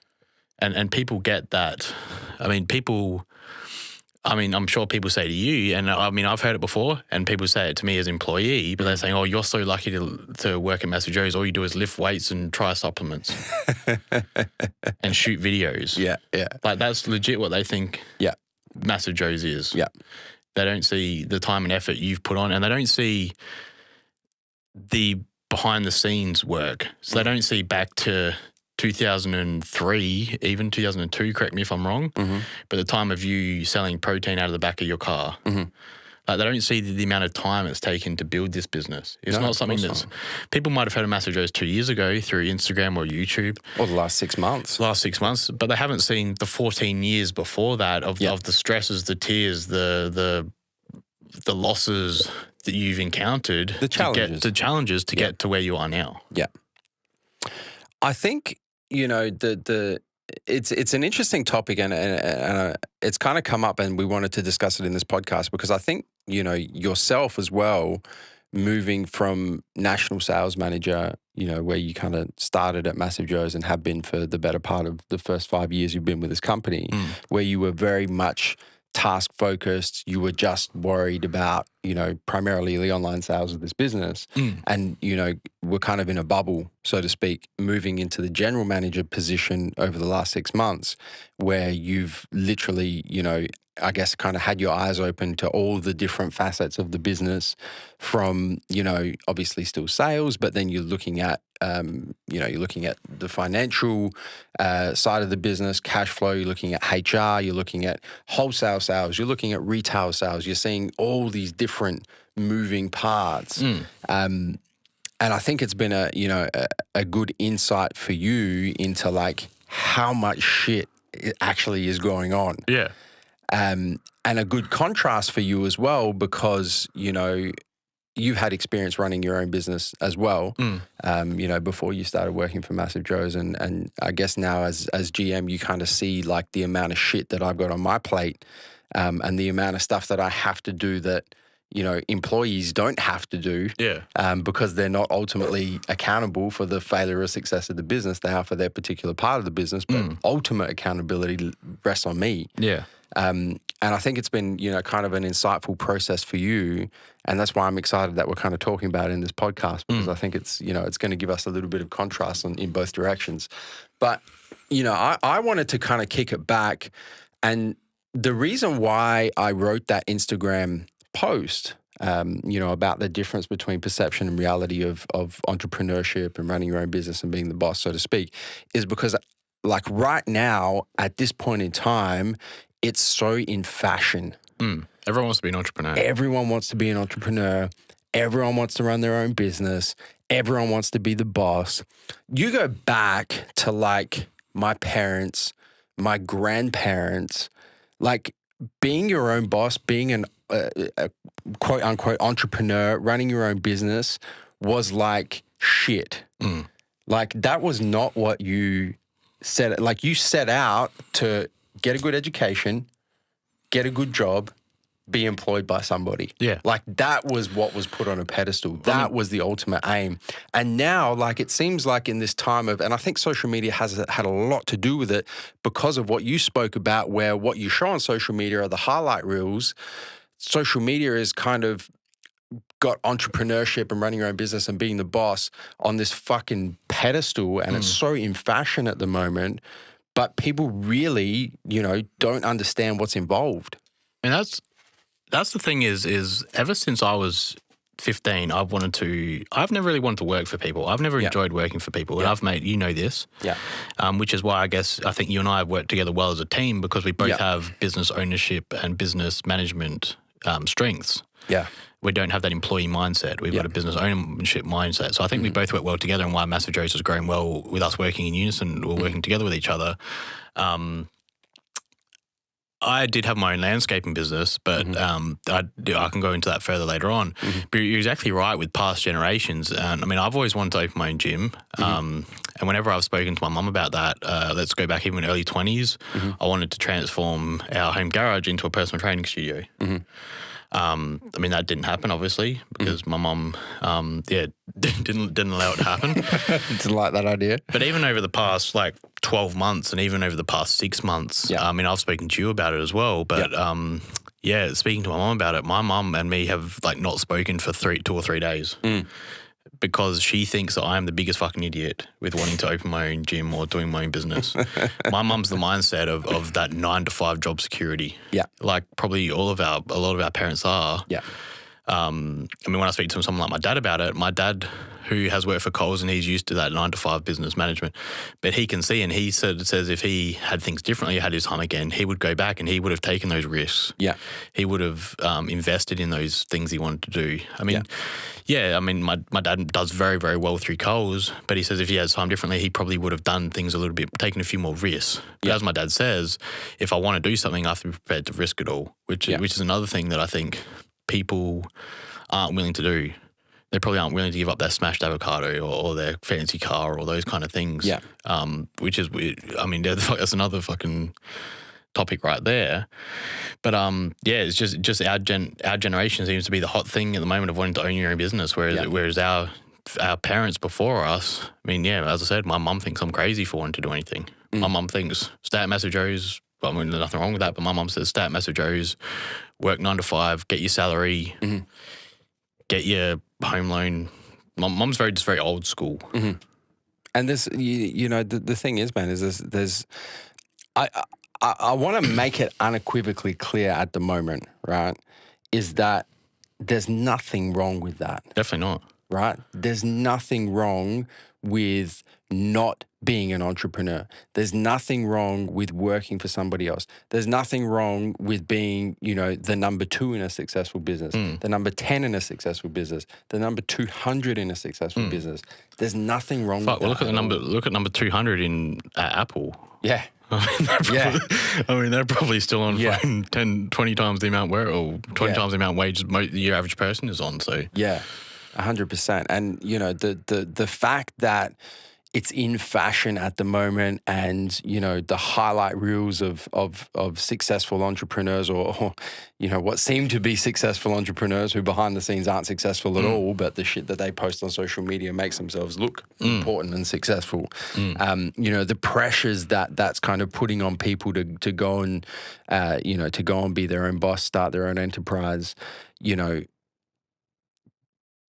And people get that. I'm sure people say to you, and I've heard it before, and people say it to me as employee, but they're saying, oh, you're so lucky to work at MassiveJoes. All you do is lift weights and try supplements and shoot videos. Yeah. Yeah. Like, that's legit what they think Yeah. MassiveJoes is. Yeah. They don't see the time and effort you've put on, and they don't see the behind the scenes work. So they don't see back to 2003, even 2002, correct me if I'm wrong, but the time of you selling protein out of the back of your car. Like, they don't see the amount of time it's taken to build this business. It's No, not of something course that's... People might have heard of MassiveJoes 2 years ago through Instagram or YouTube. Or the last 6 months. Last 6 months, but they haven't seen the 14 years before that of the stresses, the tears, the losses that you've encountered, The challenges. to get to where you are now. Yeah. I think, it's an interesting topic, and it's kind of come up, and we wanted to discuss it in this podcast because I think, yourself as well, moving from national sales manager, where you kind of started at MassiveJoes and have been for the better part of the first 5 years you've been with this company, where you were very much task focused, you were just worried about, primarily the online sales of this business. And, we're kind of in a bubble, so to speak, moving into the general manager position over the last 6 months, where you've literally, I guess kind of had your eyes open to all the different facets of the business from, obviously still sales, but then you're looking at, you're looking at the financial side of the business, cash flow, you're looking at HR, you're looking at wholesale sales, you're looking at retail sales, you're seeing all these different moving parts. And I think it's been a good insight for you into like how much shit actually is going on. Yeah. And a good contrast for you as well, because, you've had experience running your own business as well, before you started working for MassiveJoes. And I guess now as GM, you kind of see like the amount of shit that I've got on my plate, and the amount of stuff that I have to do that, employees don't have to do, because they're not ultimately accountable for the failure or success of the business. They are for their particular part of the business, but ultimate accountability rests on me. Yeah. And I think it's been, kind of an insightful process for you. And that's why I'm excited that we're kind of talking about it in this podcast, because I think it's, it's going to give us a little bit of contrast in both directions. But, I wanted to kind of kick it back. And the reason why I wrote that Instagram post, about the difference between perception and reality of entrepreneurship and running your own business and being the boss, so to speak, is because like right now, at this point in time, it's so in fashion. Everyone wants to be an entrepreneur. Everyone wants to be an entrepreneur. Everyone wants to run their own business. Everyone wants to be the boss. You go back to like my parents, my grandparents, like being your own boss, being a quote unquote entrepreneur, running your own business was like shit. Like that was not what you said. Like you set out to get a good education, get a good job, be employed by somebody. Yeah. Like that was what was put on a pedestal. That was the ultimate aim. And now, like it seems like in this time of, and I think social media has had a lot to do with it because of what you spoke about, where what you show on social media are the highlight reels. Social media is kind of got entrepreneurship and running your own business and being the boss on this fucking pedestal, and it's so in fashion at the moment, but people really, don't understand what's involved. And that's the thing is ever since I was 15, I've never really wanted to work for people. I've never enjoyed working for people. And I've made, this. Yeah. Which is why I think you and I have worked together well as a team, because we both have business ownership and business management strengths. Yeah. We don't have that employee mindset. We've got a business ownership mindset. So I think we both work well together, and why MassiveJoes has grown well with us working in unison or working together with each other. I did have my own landscaping business, but I can go into that further later on. But you're exactly right with past generations. And I mean, I've always wanted to open my own gym. And whenever I've spoken to my mum about that, let's go back even early 20s, I wanted to transform our home garage into a personal training studio. I mean, that didn't happen, obviously, because my mum, didn't allow it to happen. Didn't like that idea. But even over the past, 12 months and even over the past 6 months, I mean, I've spoken to you about it as well, but, speaking to my mum about it, my mum and me have, not spoken for 2 or 3 days. Because she thinks that I am the biggest fucking idiot with wanting to open my own gym or doing my own business. My mum's the mindset of that 9 to 5 job security. Yeah. Like probably a lot of our parents are. Yeah. I mean, when I speak to someone like my dad about it, my dad, who has worked for Coles and he's used to that 9 to 5 business management, but he can see, and he says if he had things differently, had his time again, he would go back and he would have taken those risks. Yeah. He would have invested in those things he wanted to do. I mean, my dad does very, very well through Coles, but he says if he has time differently, he probably would have done things a little bit, taken a few more risks. But as my dad says, if I want to do something, I have to be prepared to risk it all, which is another thing that I think people aren't willing to do. They probably aren't willing to give up their smashed avocado or their fancy car or those kind of things. Yeah. Which is, I mean, that's another fucking topic right there. But it's just our generation seems to be the hot thing at the moment of wanting to own your own business, whereas our parents before us, I mean, as I said, my mum thinks I'm crazy for wanting to do anything. My mum thinks stay at MassiveJoes. Well, I mean, there's nothing wrong with that, but my mum says stay at MassiveJoes, work 9 to 5, get your salary, get your home loan. My mum's just very old school. And this, the thing is, man, is there's I want to make it unequivocally clear at the moment, right, is that there's nothing wrong with that. Definitely not. Right? There's nothing wrong with not being an entrepreneur. There's nothing wrong with working for somebody else. There's nothing wrong with being, the number 2 in a successful business, the number 10 in a successful business, the number 200 in a successful business. There's nothing wrong with that. Well, look at number 200 in Apple. Yeah. I mean, they're probably still on fucking 10, 20 times the amount or 20 times the amount wages your average person is on. So 100%. And the fact that it's in fashion at the moment, and the highlight reels of successful entrepreneurs, or what seem to be successful entrepreneurs who behind the scenes aren't successful at all, but the shit that they post on social media makes themselves look important and successful. The pressures that's kind of putting on people to go and to go and be their own boss, start their own enterprise.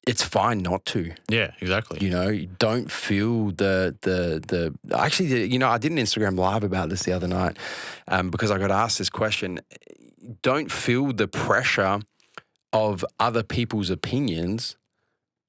It's fine not to. Yeah, exactly. Don't feel actually, I did an Instagram live about this the other night because I got asked this question. Don't feel the pressure of other people's opinions,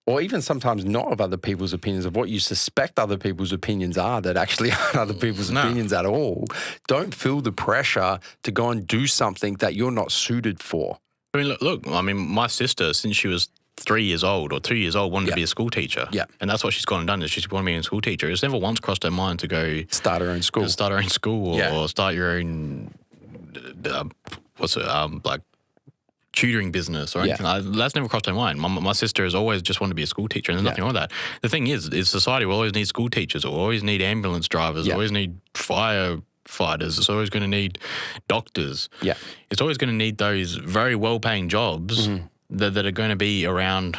or even sometimes not of other people's opinions, of what you suspect other people's opinions are that actually aren't other people's opinions at all. Don't feel the pressure to go and do something that you're not suited for. I mean, look, my sister, since she was 3 years old or 2 years old, wanted to be a school teacher. Yeah. And that's what she's gone and done, is she's wanted to be a school teacher. It's never once crossed her mind to go start her own school. Or start your own tutoring business or anything. That's never crossed her mind. My sister has always just wanted to be a school teacher, and there's nothing wrong with that. The thing is society will always need school teachers, or always need ambulance drivers, always need firefighters. It's always going to need doctors. Yeah. It's always going to need those very well-paying jobs that are going to be around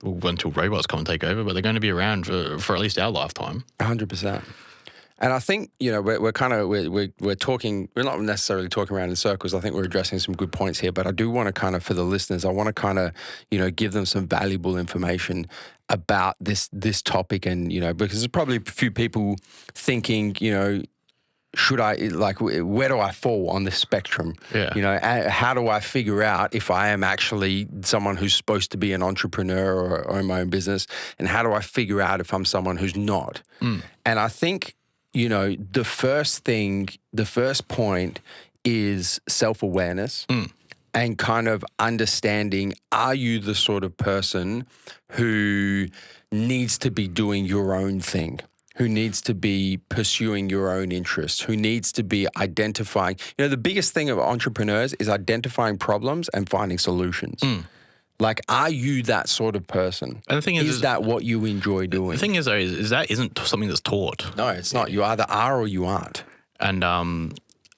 until robots come and take over, but they're going to be around for at least our lifetime. 100%. And I think, you know, we're talking, we're not necessarily talking around in circles. I think we're addressing some good points here, but I do want to kind of, for the listeners, I want to kind of, you know, give them some valuable information about this topic. And, you know, because there's probably a few people thinking, you know, should I, like, where do I fall on this spectrum? Yeah. You know, how do I figure out if I am actually someone who's supposed to be an entrepreneur or own my own business? And how do I figure out if I'm someone who's not? And I think, you know, the first point is self-awareness and kind of understanding, are you the sort of person who needs to be doing your own thing? Who needs to be pursuing your own interests, who needs to be identifying. You know, the biggest thing of entrepreneurs is identifying problems and finding solutions. Like, are you that sort of person? And the thing is that what you enjoy doing? The thing is, though, is that isn't something that's taught. No, it's not. You either are or you aren't. And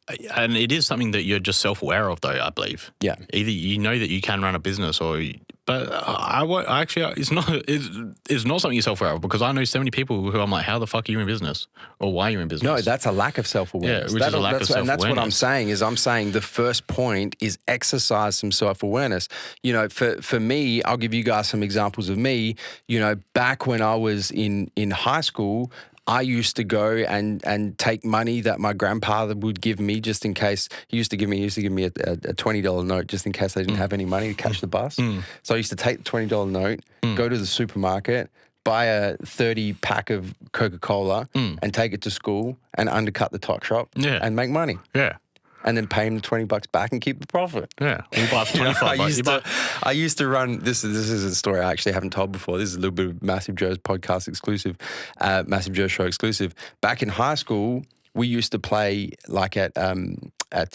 it is something that you're just self-aware of, though, I believe. Yeah. Either you know that you can run a business but it's not something you're self-aware of, because I know so many people who I'm like, how the fuck are you in business? Or why are you in business? No, that's a lack of self-awareness. Yeah, which is a lack of self-awareness. And that's what I'm saying is I'm saying the first point is exercise some self-awareness. You know, for me, I'll give you guys some examples of me. You know, back when I was in high school, I used to go and take money that my grandfather would give me just in case. He used to give me a $20 note just in case I didn't have any money to catch the bus. So I used to take the $20 note, go to the supermarket, buy a 30 pack of Coca-Cola and take it to school and undercut the tuck shop and make money. Yeah. And then pay him the $20 back and keep the profit. Yeah, you buy for $25. I used to run. This is a story I actually haven't told before. This is a little bit of Massive Joe's podcast exclusive, MassiveJoes Show exclusive. Back in high school, we used to play like at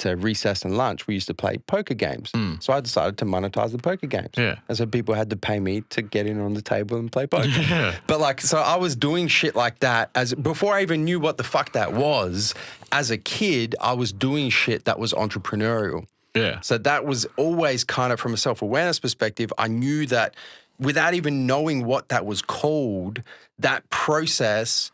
recess and lunch. We used to play poker games. So I decided to monetize the poker games. Yeah. And so people had to pay me to get in on the table and play poker. But like, so I was doing shit like that before I even knew what the fuck that was. As a kid, I was doing shit that was entrepreneurial. Yeah. So that was always kind of from a self-awareness perspective. I knew that without even knowing what that was called, that process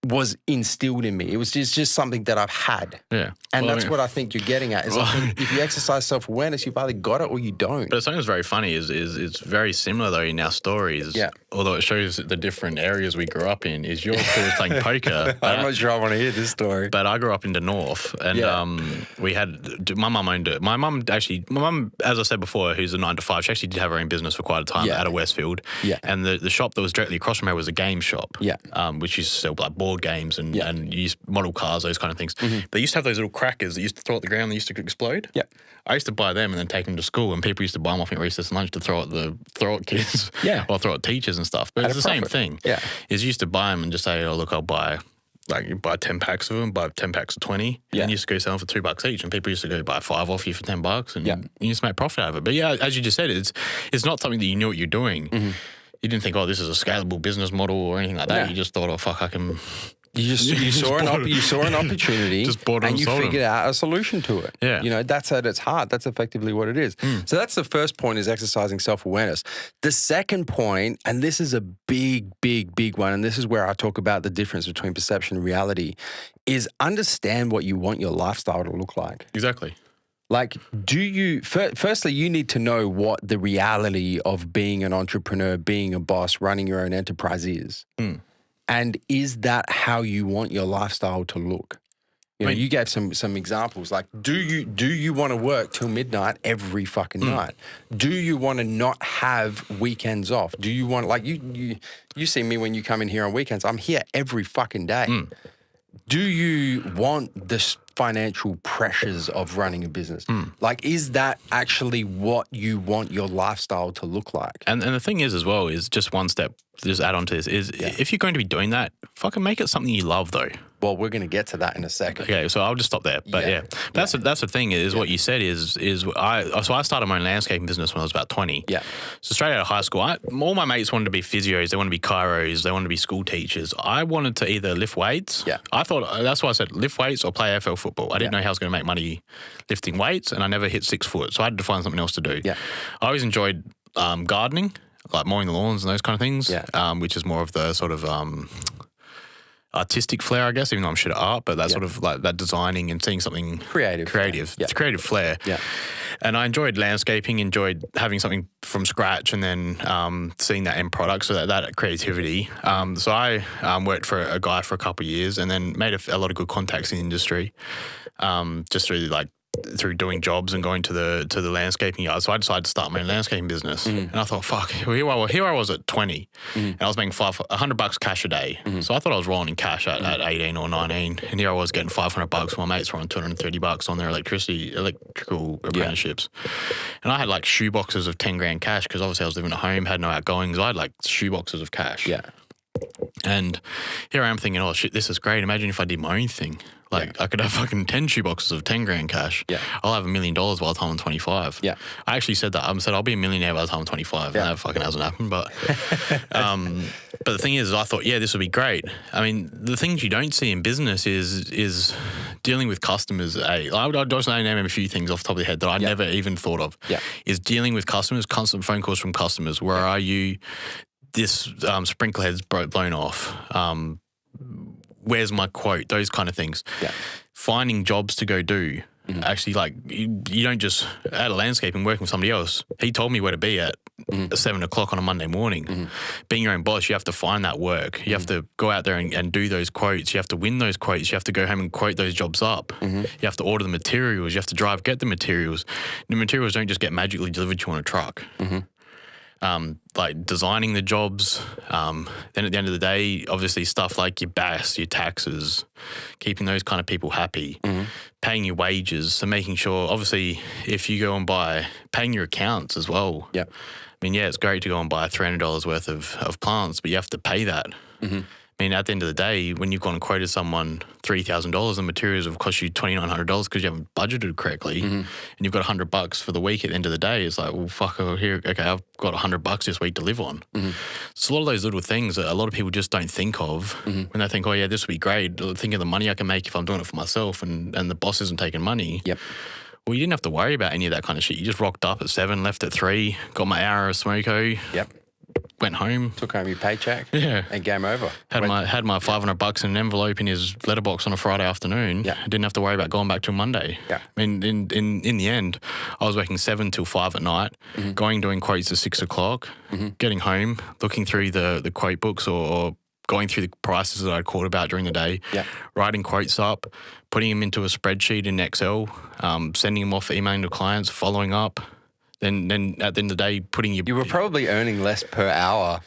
was instilled in me. It was just something that I've had. Yeah. And that's what I think you're getting at. Is I think if you exercise self-awareness, you've either got it or you don't. But something that's very funny is it's very similar, though, in our stories. Yeah. Although it shows the different areas we grew up in, is you're of course playing poker. I'm not sure I want to hear this story. But I grew up in the north, and we had, my mum owned it. My mum, as I said before, who's a 9-to-5, she actually did have her own business for quite a time out of Westfield. Yeah. And the shop that was directly across from her was a game shop. Yeah. Which used to sell like board games and used model cars, those kind of things. They used to have those little crackers that used to throw at the ground that used to explode. Yeah. I used to buy them and then take them to school, and people used to buy them off at recess and lunch to throw at kids. Yeah. Or throw at teachers and stuff. But it's the same thing. Yeah. Is you used to buy them and just say, oh, look, I'll buy, like, you buy 10 packs of them, buy 10 packs of 20. Yeah. And you used to go sell them for $2 each, and people used to go buy 5 off you for $10, and you used to make profit out of it. But yeah, as you just said, it's not something that you knew what you're doing. You didn't think, oh, this is a scalable business model or anything like that. You just thought, oh, fuck, I can... You saw an opportunity and you figured out a solution to it. Yeah. You know, that's at its heart. That's effectively what it is. So that's the first point, is exercising self-awareness. The second point, and this is a big, big, big one, and this is where I talk about the difference between perception and reality, is understand what you want your lifestyle to look like. Exactly. Like, firstly, you need to know what the reality of being an entrepreneur, being a boss, running your own enterprise is. And is that how you want your lifestyle to look? You know, you gave some examples. Like, do you want to work till midnight every fucking night? Do you want to not have weekends off? Do you want, like, you see me when you come in here on weekends? I'm here every fucking day. Do you want this financial pressures of running a business? Like, is that actually what you want your lifestyle to look like? And the thing is, as well, is just one step, just add on to this, is if you're going to be doing that, fucking make it something you love, though. Well, we're going to get to that in a second. Okay, so I'll just stop there. But that's the thing is what you said is I started my own landscaping business when I was about 20. Yeah. So straight out of high school, all my mates wanted to be physios, they wanted to be chiros, they wanted to be school teachers. I wanted to either lift weights. Yeah. I thought, that's why I said lift weights or play AFL football. I didn't know how I was going to make money lifting weights, and I never hit 6 foot, so I had to find something else to do. Yeah. I always enjoyed gardening, like mowing the lawns and those kind of things. Yeah. Which is more of the sort of artistic flair, I guess, even though I'm shit at art, but that sort of like that designing and seeing something Creative. It's creative flair. Yeah. And I enjoyed landscaping, enjoyed having something from scratch and then seeing that end product, so that creativity. So I worked for a guy for a couple of years and then made a lot of good contacts in the industry, just through doing jobs and going to the landscaping yard. So I decided to start my own landscaping business. And I thought, fuck, here I was at 20 and I was making $100 cash a day. So I thought I was rolling in cash at 18 or 19. And here I was getting $500. My mates were on $230 on their electrical apprenticeships. And I had like shoe boxes of 10 grand cash because obviously I was living at home, had no outgoings. I had like shoe boxes of cash. Yeah. And here I am thinking, oh shit, this is great. Imagine if I did my own thing. Like I could have fucking 10 shoe boxes of 10 grand cash. Yeah. I'll have $1 million by the time I'm 25. Yeah. I actually said that. I said I'll be a millionaire by the time I'm 25. Yeah. And that fucking hasn't happened. But but the thing is, I thought, yeah, this would be great. I mean, the things you don't see in business is dealing with customers. I'll just name a few things off the top of the head that I never even thought of. Yeah. Is dealing with customers, constant phone calls from customers. Where are you? This sprinkler head's blown off. Where's my quote? Those kind of things. Yeah. Finding jobs to go do. Actually, like you don't just at a landscaping working with somebody else. He told me where to be at 7 o'clock on a Monday morning. Being your own boss, you have to find that work. You have to go out there and do those quotes. You have to win those quotes. You have to go home and quote those jobs up. You have to order the materials. You have to get the materials. The materials don't just get magically delivered to you on a truck. Like designing the jobs. Then at the end of the day, obviously stuff like your BAS, your taxes, keeping those kind of people happy, paying your wages. So making sure, obviously, if you go and buy, paying your accounts as well. Yeah. I mean, yeah, it's great to go and buy $300 worth of plants, but you have to pay that. I mean, at the end of the day, when you've gone and quoted someone $3,000, the materials have cost you $2,900 because you haven't budgeted correctly, and you've got $100 for the week. At the end of the day, it's like, well, fuck, okay, I've got $100 this week to live on. So a lot of those little things that a lot of people just don't think of when they think, oh yeah, this would be great. Think of the money I can make if I'm doing it for myself, and the boss isn't taking money. Yep. Well, you didn't have to worry about any of that kind of shit. You just rocked up at 7, left at 3, got my hour of smoko. Yep. Went home. Took home your paycheck. Yeah. And game over. Had my $500 in an envelope in his letterbox on a Friday afternoon. Yeah. I didn't have to worry about going back till Monday. Yeah. I mean, in the end, I was working 7 till 5 at night, doing quotes at 6 o'clock, getting home, looking through the quote books or going through the prices that I'd called about during the day, writing quotes up, putting them into a spreadsheet in Excel, sending them off, emailing to clients, following up. Then at the end of the day, putting your... You were probably earning less per hour.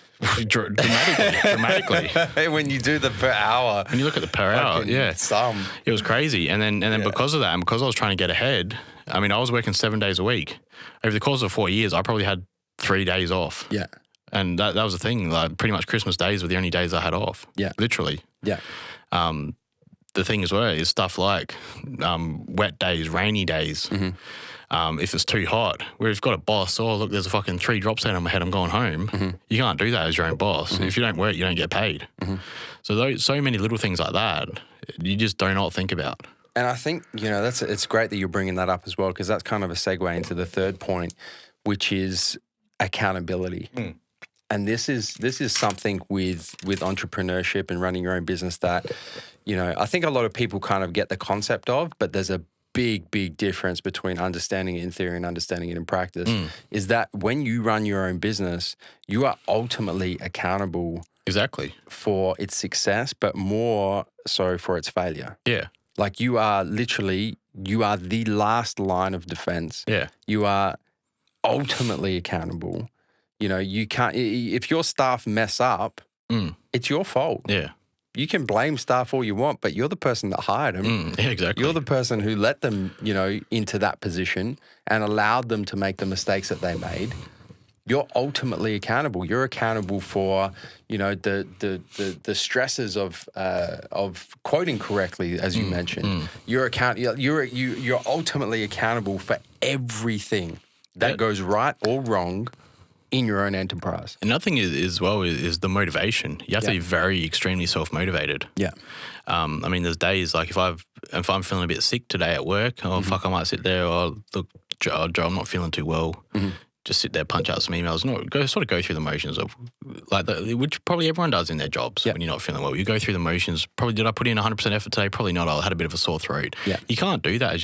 dramatically. When you do the per hour. When you look at the per hour, it was crazy. And then because of that, and because I was trying to get ahead, I mean, I was working 7 days a week. Over the course of 4 years, I probably had 3 days off. Yeah. And that was the thing. Like, pretty much Christmas days were the only days I had off. Yeah. Literally. Yeah. The thing as well is stuff like wet days, rainy days. If it's too hot, where you've got a boss, oh, look, there's a fucking 3 drops out on my head, I'm going home. You can't do that as your own boss. If you don't work, you don't get paid. So so many little things like that, you just do not think about. And I think, it's great that you're bringing that up as well, because that's kind of a segue into the third point, which is accountability. And this is something with entrepreneurship and running your own business that, I think a lot of people kind of get the concept of, but there's a big difference between understanding it in theory and understanding it in practice, is that when you run your own business, you are ultimately accountable for its success, but more so for its failure. Yeah. Like you are the last line of defense. Yeah. You are ultimately accountable. You can't, if your staff mess up, it's your fault. Yeah. You can blame staff all you want, but you're the person that hired them. Yeah, exactly. You're the person who let them, into that position and allowed them to make the mistakes that they made. You're ultimately accountable. You're accountable for, the stresses of quoting correctly, as you mentioned. You're ultimately accountable for everything that goes right or wrong in your own enterprise. Another thing is the motivation. You have to be very extremely self-motivated. Yeah. I mean, there's days like if I'm feeling a bit sick today at work, fuck, I might sit there, look, Joe, I'm not feeling too well. just sit there, punch out some emails, go through the motions of which probably everyone does in their jobs when you're not feeling well. You go through the motions. Probably did I put in 100% effort today? Probably not. I had a bit of a sore throat. Yeah. You can't do that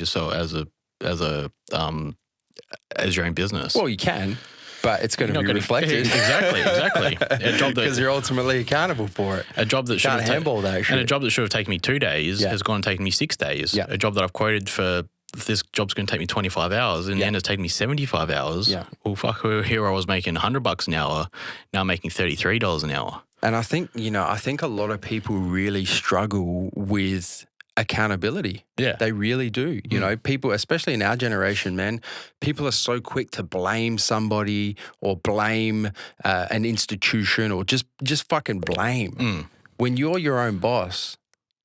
as your own business. Well, you can, but it's going to be reflected. Exactly. A job because you're ultimately accountable for it. A job that should have handball that shit. And a job that should have taken me 2 days has gone and taken me 6 days. Yeah. A job that I've quoted for this job's going to take me 25 hours and the end it's taken me 75 hours. Yeah. Well, fuck, here I was making $100 an hour. Now I'm making $33 an hour. And I think, I think a lot of people really struggle with accountability. Yeah. They really do. You know, people, especially in our generation, man, people are so quick to blame somebody or blame an institution or just fucking blame. When you're your own boss,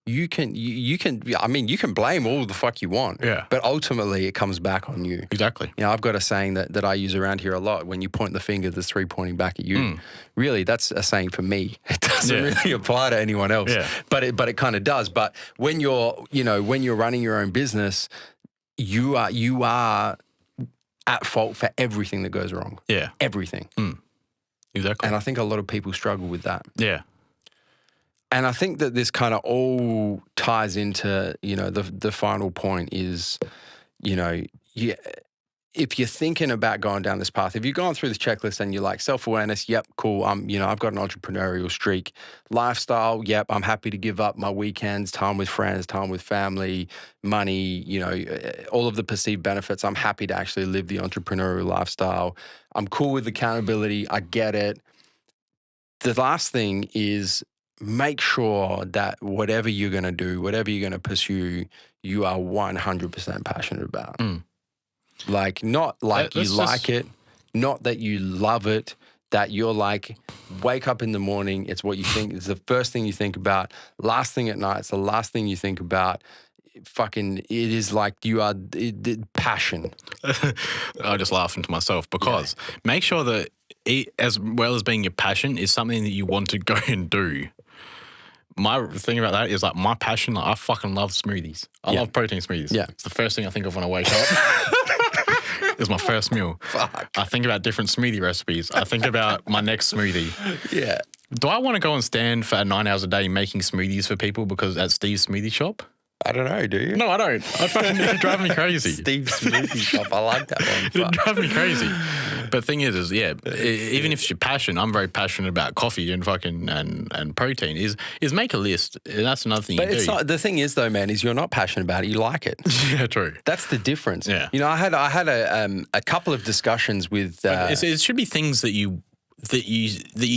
you can blame all the fuck you want. Yeah. But ultimately it comes back on you. Exactly. I've got a saying that I use around here a lot. When you point the finger, there's 3 pointing back at you. Really, that's a saying for me. It doesn't really apply to anyone else. Yeah. But it kind of does. But when you're running your own business, you are at fault for everything that goes wrong. Yeah. Everything. Exactly. And I think a lot of people struggle with that. Yeah. And I think that this kind of all ties into, the final point is, if you're thinking about going down this path, if you're going through this checklist and you're like self-awareness, yep, cool, I've got an entrepreneurial streak. Lifestyle, yep, I'm happy to give up my weekends, time with friends, time with family, money, all of the perceived benefits. I'm happy to actually live the entrepreneurial lifestyle. I'm cool with accountability. I get it. The last thing is, make sure that whatever you're going to do, whatever you're going to pursue, you are 100% passionate about. Like, not like you like it, not that you love it, that you're like, wake up in the morning, it's what you think, it's the first thing you think about, last thing at night, it's the last thing you think about. Fucking, it is like you are passion. I just laugh into myself because make sure that as well as being your passion is something that you want to go and do. My thing about that is like my passion, I fucking love smoothies. I love protein smoothies. Yeah. It's the first thing I think of when I wake up. It's my first meal. Fuck. I think about different smoothie recipes. I think about my next smoothie. Yeah. Do I want to go and stand for 9 hours a day making smoothies for people because at Steve's Smoothie Shop? I don't know, do you? No, I don't. It drive me crazy. Steve's Smoothie Shop, I like that one. It drive me crazy. But the thing is even if it's your passion, I'm very passionate about coffee and fucking and protein, is make a list. And that's another thing but you it's do. Not, the thing is though, man, is you're not passionate about it, you like it. Yeah, true. That's the difference. Yeah. I had a couple of discussions with... it should be things that you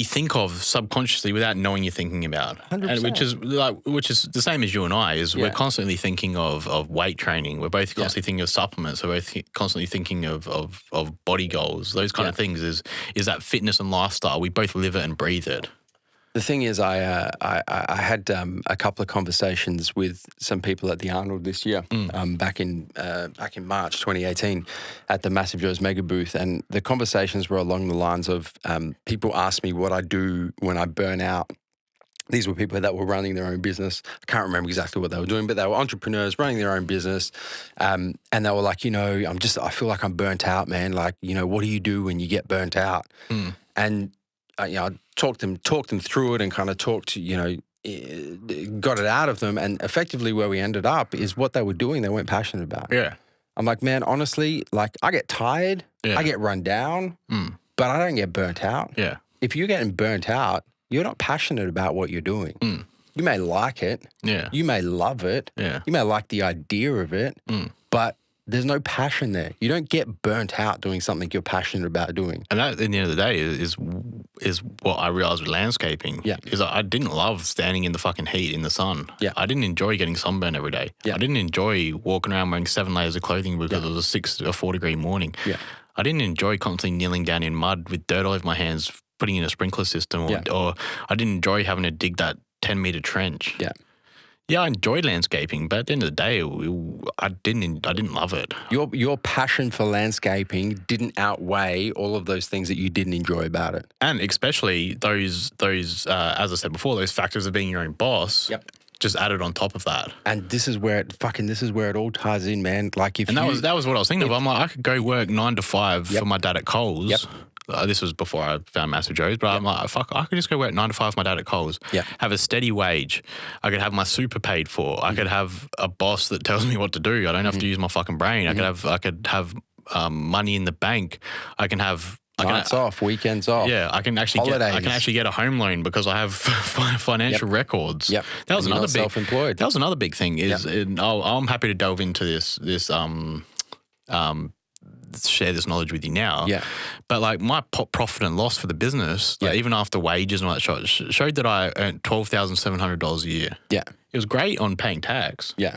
think of subconsciously without knowing you're thinking about, 100%. And which is the same as you and I. We're constantly thinking of weight training. We're both constantly thinking of supplements. We're both constantly thinking of body goals. Those kind of things is that fitness and lifestyle. We both live it and breathe it. The thing is, I had a couple of conversations with some people at the Arnold this year, back in March 2018, at the MassiveJoes Mega booth, and the conversations were along the lines of people asked me what I do when I burn out. These were people that were running their own business. I can't remember exactly what they were doing, but they were entrepreneurs running their own business, and they were like, I feel like I'm burnt out, man. Like, what do you do when you get burnt out? And I talked them through it and kind of got it out of them. And effectively where we ended up is what they were doing, they weren't passionate about. Yeah. I'm like, man, honestly, like I get tired, I get run down, but I don't get burnt out. Yeah. If you're getting burnt out, you're not passionate about what you're doing. You may like it. Yeah. You may love it. Yeah. You may like the idea of it, but there's no passion there. You don't get burnt out doing something you're passionate about doing. And that, at the end of the day, is what I realized with landscaping. Yeah. Is I didn't love standing in the fucking heat in the sun. Yeah. I didn't enjoy getting sunburned every day. Yeah. I didn't enjoy walking around wearing 7 layers of clothing because it was a 6 or 4 degree morning. Yeah. I didn't enjoy constantly kneeling down in mud with dirt all over my hands, putting in a sprinkler system, or I didn't enjoy having to dig that 10-meter trench. Yeah. Yeah, I enjoyed landscaping, but at the end of the day, I didn't love it. Your passion for landscaping didn't outweigh all of those things that you didn't enjoy about it, and especially those as I said before, those factors of being your own boss. Yep. just added on top of that. And this is where it all ties in, man. Like if And that was what I was thinking of. I'm like, I could go work 9 to 5 Yep. for my dad at Coles. Yep. This was before I found MassiveJoes, but I'm like, fuck, I could just go work 9 to 5 for my dad at Coles. Yep. Have a steady wage. I could have my super paid for. I could have a boss that tells me what to do. I don't have to use my fucking brain. I could have money in the bank. I can have nights off, weekends off. Yeah, I can actually Holidays. get a home loan because I have financial records. Yep. That was And you're another not big self-employed. That was another big thing. And I'm happy to delve into this share this knowledge with you now. Yeah. But like my profit and loss for the business, like even after wages and all that showed that I earned $12,700 a year. Yeah. It was great on paying tax. Yeah.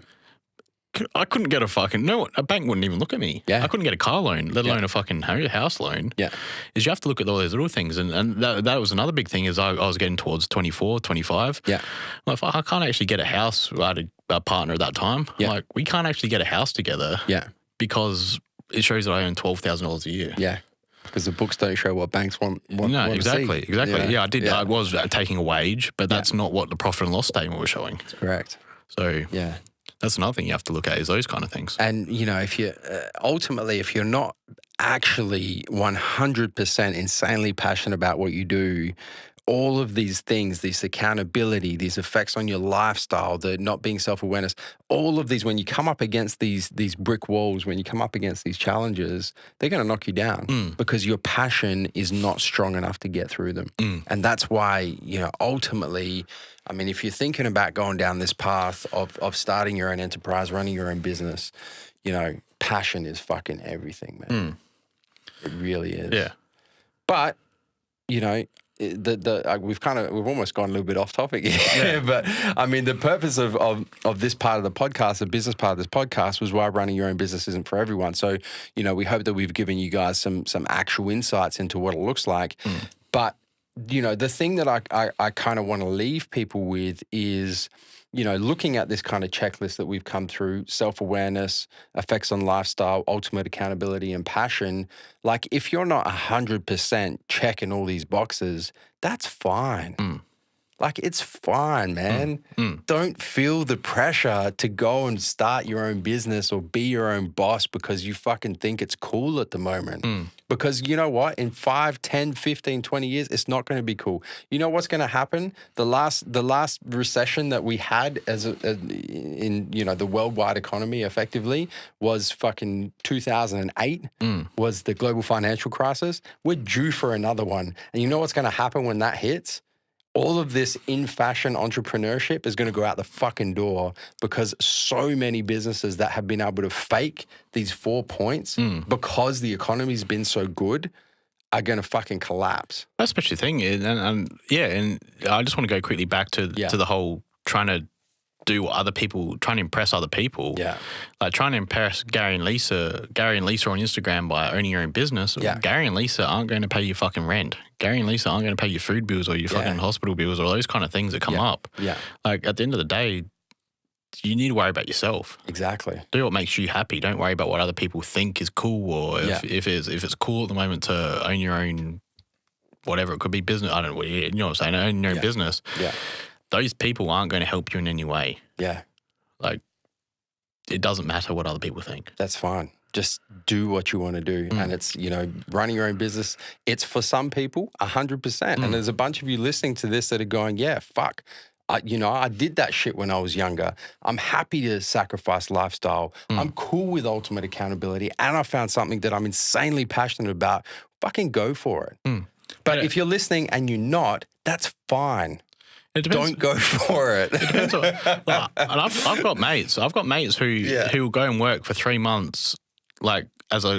I couldn't get a bank wouldn't even look at me. Yeah. I couldn't get a car loan, let alone a fucking house loan. Yeah. Is you have to look at all those little things. And that was another big thing is I was getting towards 24, 25. Yeah. I'm like, I can't actually get a house. I had a partner at that time. Yeah. Like, we can't actually get a house together. Yeah. Because it shows that I earn $12,000 a year. Yeah. Because the books don't show what banks want No, exactly. to see. Exactly. Yeah, I did. Yeah. I was taking a wage, but that's not what the profit and loss statement was showing. Correct. So Yeah. that's another thing you have to look at is those kind of things. And, you know, if you ultimately, if you're not actually 100% insanely passionate about what you do, all of these things, this accountability, these effects on your lifestyle, the not being self-awareness, all of these, when you come up against these brick walls, when you come up against these challenges, they're going to knock you down because your passion is not strong enough to get through them. And that's why, you know, ultimately, I mean, if you're thinking about going down this path of starting your own enterprise, running your own business, you know, passion is fucking everything, man. It really is. Yeah. But, you know, we've almost gone a little bit off topic here, but I mean, the purpose of this part of the podcast, the business part of this podcast, was why running your own business isn't for everyone. So, you know, we hope that we've given you guys some actual insights into what it looks like. But, you know, the thing that I kind of want to leave people with is, you know, looking at this kind of checklist that we've come through, self-awareness, effects on lifestyle, ultimate accountability, and passion. Like, if you're not 100% checking all these boxes, that's fine. Like, it's fine, man. Don't feel the pressure to go and start your own business or be your own boss because you fucking think it's cool at the moment. Because you know what? In 5, 10, 15, 20 years, it's not going to be cool. You know what's going to happen? The last recession that we had in, you know, the worldwide economy effectively was fucking 2008 was the global financial crisis. We're due for another one. And you know what's going to happen when that hits? All of this in-fashion entrepreneurship is going to go out the fucking door because so many businesses that have been able to fake these 4 points because the economy's been so good are going to fucking collapse. That's the thing. And I just want to go quickly back to the whole trying to do what other people, trying to impress other people. Yeah. Like trying to impress Gary and Lisa on Instagram by owning your own business. Yeah. Gary and Lisa aren't going to pay your fucking rent. Gary and Lisa aren't going to pay your food bills or your fucking hospital bills or those kind of things that come up. Yeah. Like at the end of the day, you need to worry about yourself. Exactly. Do what makes you happy. Don't worry about what other people think is cool or if it's cool at the moment to own your own, whatever it could be, business. I don't know. You know what I'm saying? Own your own business. Yeah. Those people aren't going to help you in any way. Yeah. Like, it doesn't matter what other people think. That's fine. Just do what you want to do. And it's, you know, running your own business, it's for some people 100%. And there's a bunch of you listening to this that are going, yeah, fuck. I did that shit when I was younger. I'm happy to sacrifice lifestyle. I'm cool with ultimate accountability. And I found something that I'm insanely passionate about. Fucking go for it. But if you're listening and you're not, that's fine. It depends. Don't go for it. It depends on, and I've got mates. I've got mates who will go and work for 3 months, like as a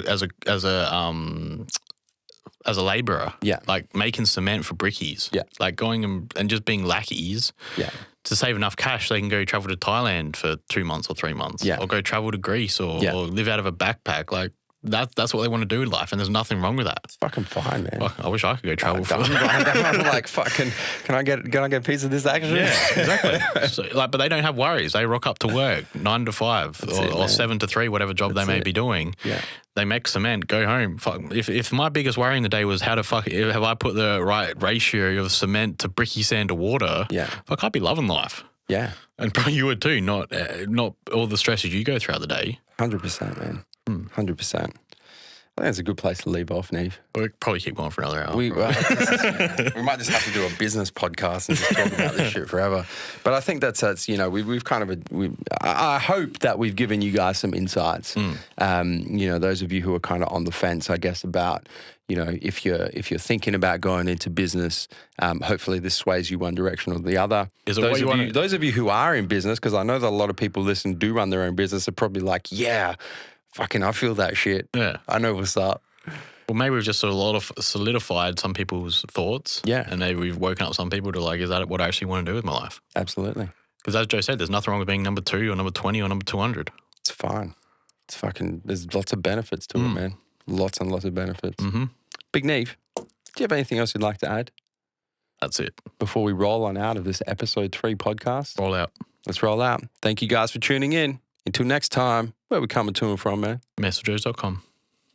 labourer. Yeah. Like making cement for brickies. Yeah. Like going and just being lackeys. Yeah. To save enough cash, they can go travel to Thailand for 2 months or 3 months. Yeah. Or go travel to Greece or live out of a backpack. Like that's what they want to do in life, and there's nothing wrong with that. It's fucking fine, man. Fuck, I wish I could go travel for. I'm like, fucking, can I get a piece of this action? Yeah, exactly. So, like, but they don't have worries. They rock up to work 9 to 5 or 7 to 3, whatever job they may be doing. Yeah. They make cement, go home. Fuck. If my biggest worry in the day was have I put the right ratio of cement to bricky sand to water? Yeah. Fuck, I'd be loving life. Yeah. And probably you would too, not all the stresses you go throughout the day. 100%, man. 100%. I think that's a good place to leave off, Neve. We'll probably keep going for another hour. We might just have to do a business podcast and just talk about this shit forever. But I think that's we've kind of I hope that we've given you guys some insights. Those of you who are kind of on the fence, I guess, about if you're thinking about going into business, hopefully this sways you one direction or the other. Those of you who are in business, because I know that a lot of people listen do run their own business, are probably like, yeah. Fucking, I feel that shit. Yeah. I know what's up. Well, maybe we've just solidified some people's thoughts. Yeah. And maybe we've woken up some people to like, is that what I actually want to do with my life? Absolutely. Because as Joe said, there's nothing wrong with being number 2 or number 20 or number 200. It's fine. It's fucking, there's lots of benefits to it, man. Lots and lots of benefits. Mm-hmm. Big Neve, do you have anything else you'd like to add? That's it. Before we roll on out of this episode 3 podcast? Roll out. Let's roll out. Thank you guys for tuning in. Until next time, where are we coming to and from, man? MassiveJoes.com.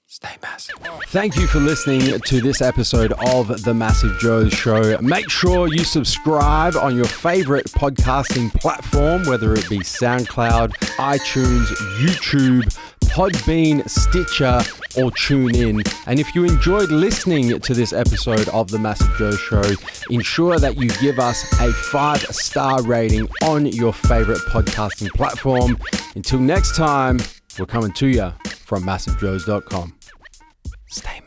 Stay massive. Thank you for listening to this episode of the Massive Joes Show. Make sure you subscribe on your favorite podcasting platform, whether it be SoundCloud, iTunes, YouTube, Podbean, Stitcher, or TuneIn. And if you enjoyed listening to this episode of the Massive Joes Show, ensure that you give us a 5-star rating on your favorite podcasting platform. Until next time, we're coming to you from MassiveJoes.com. Stay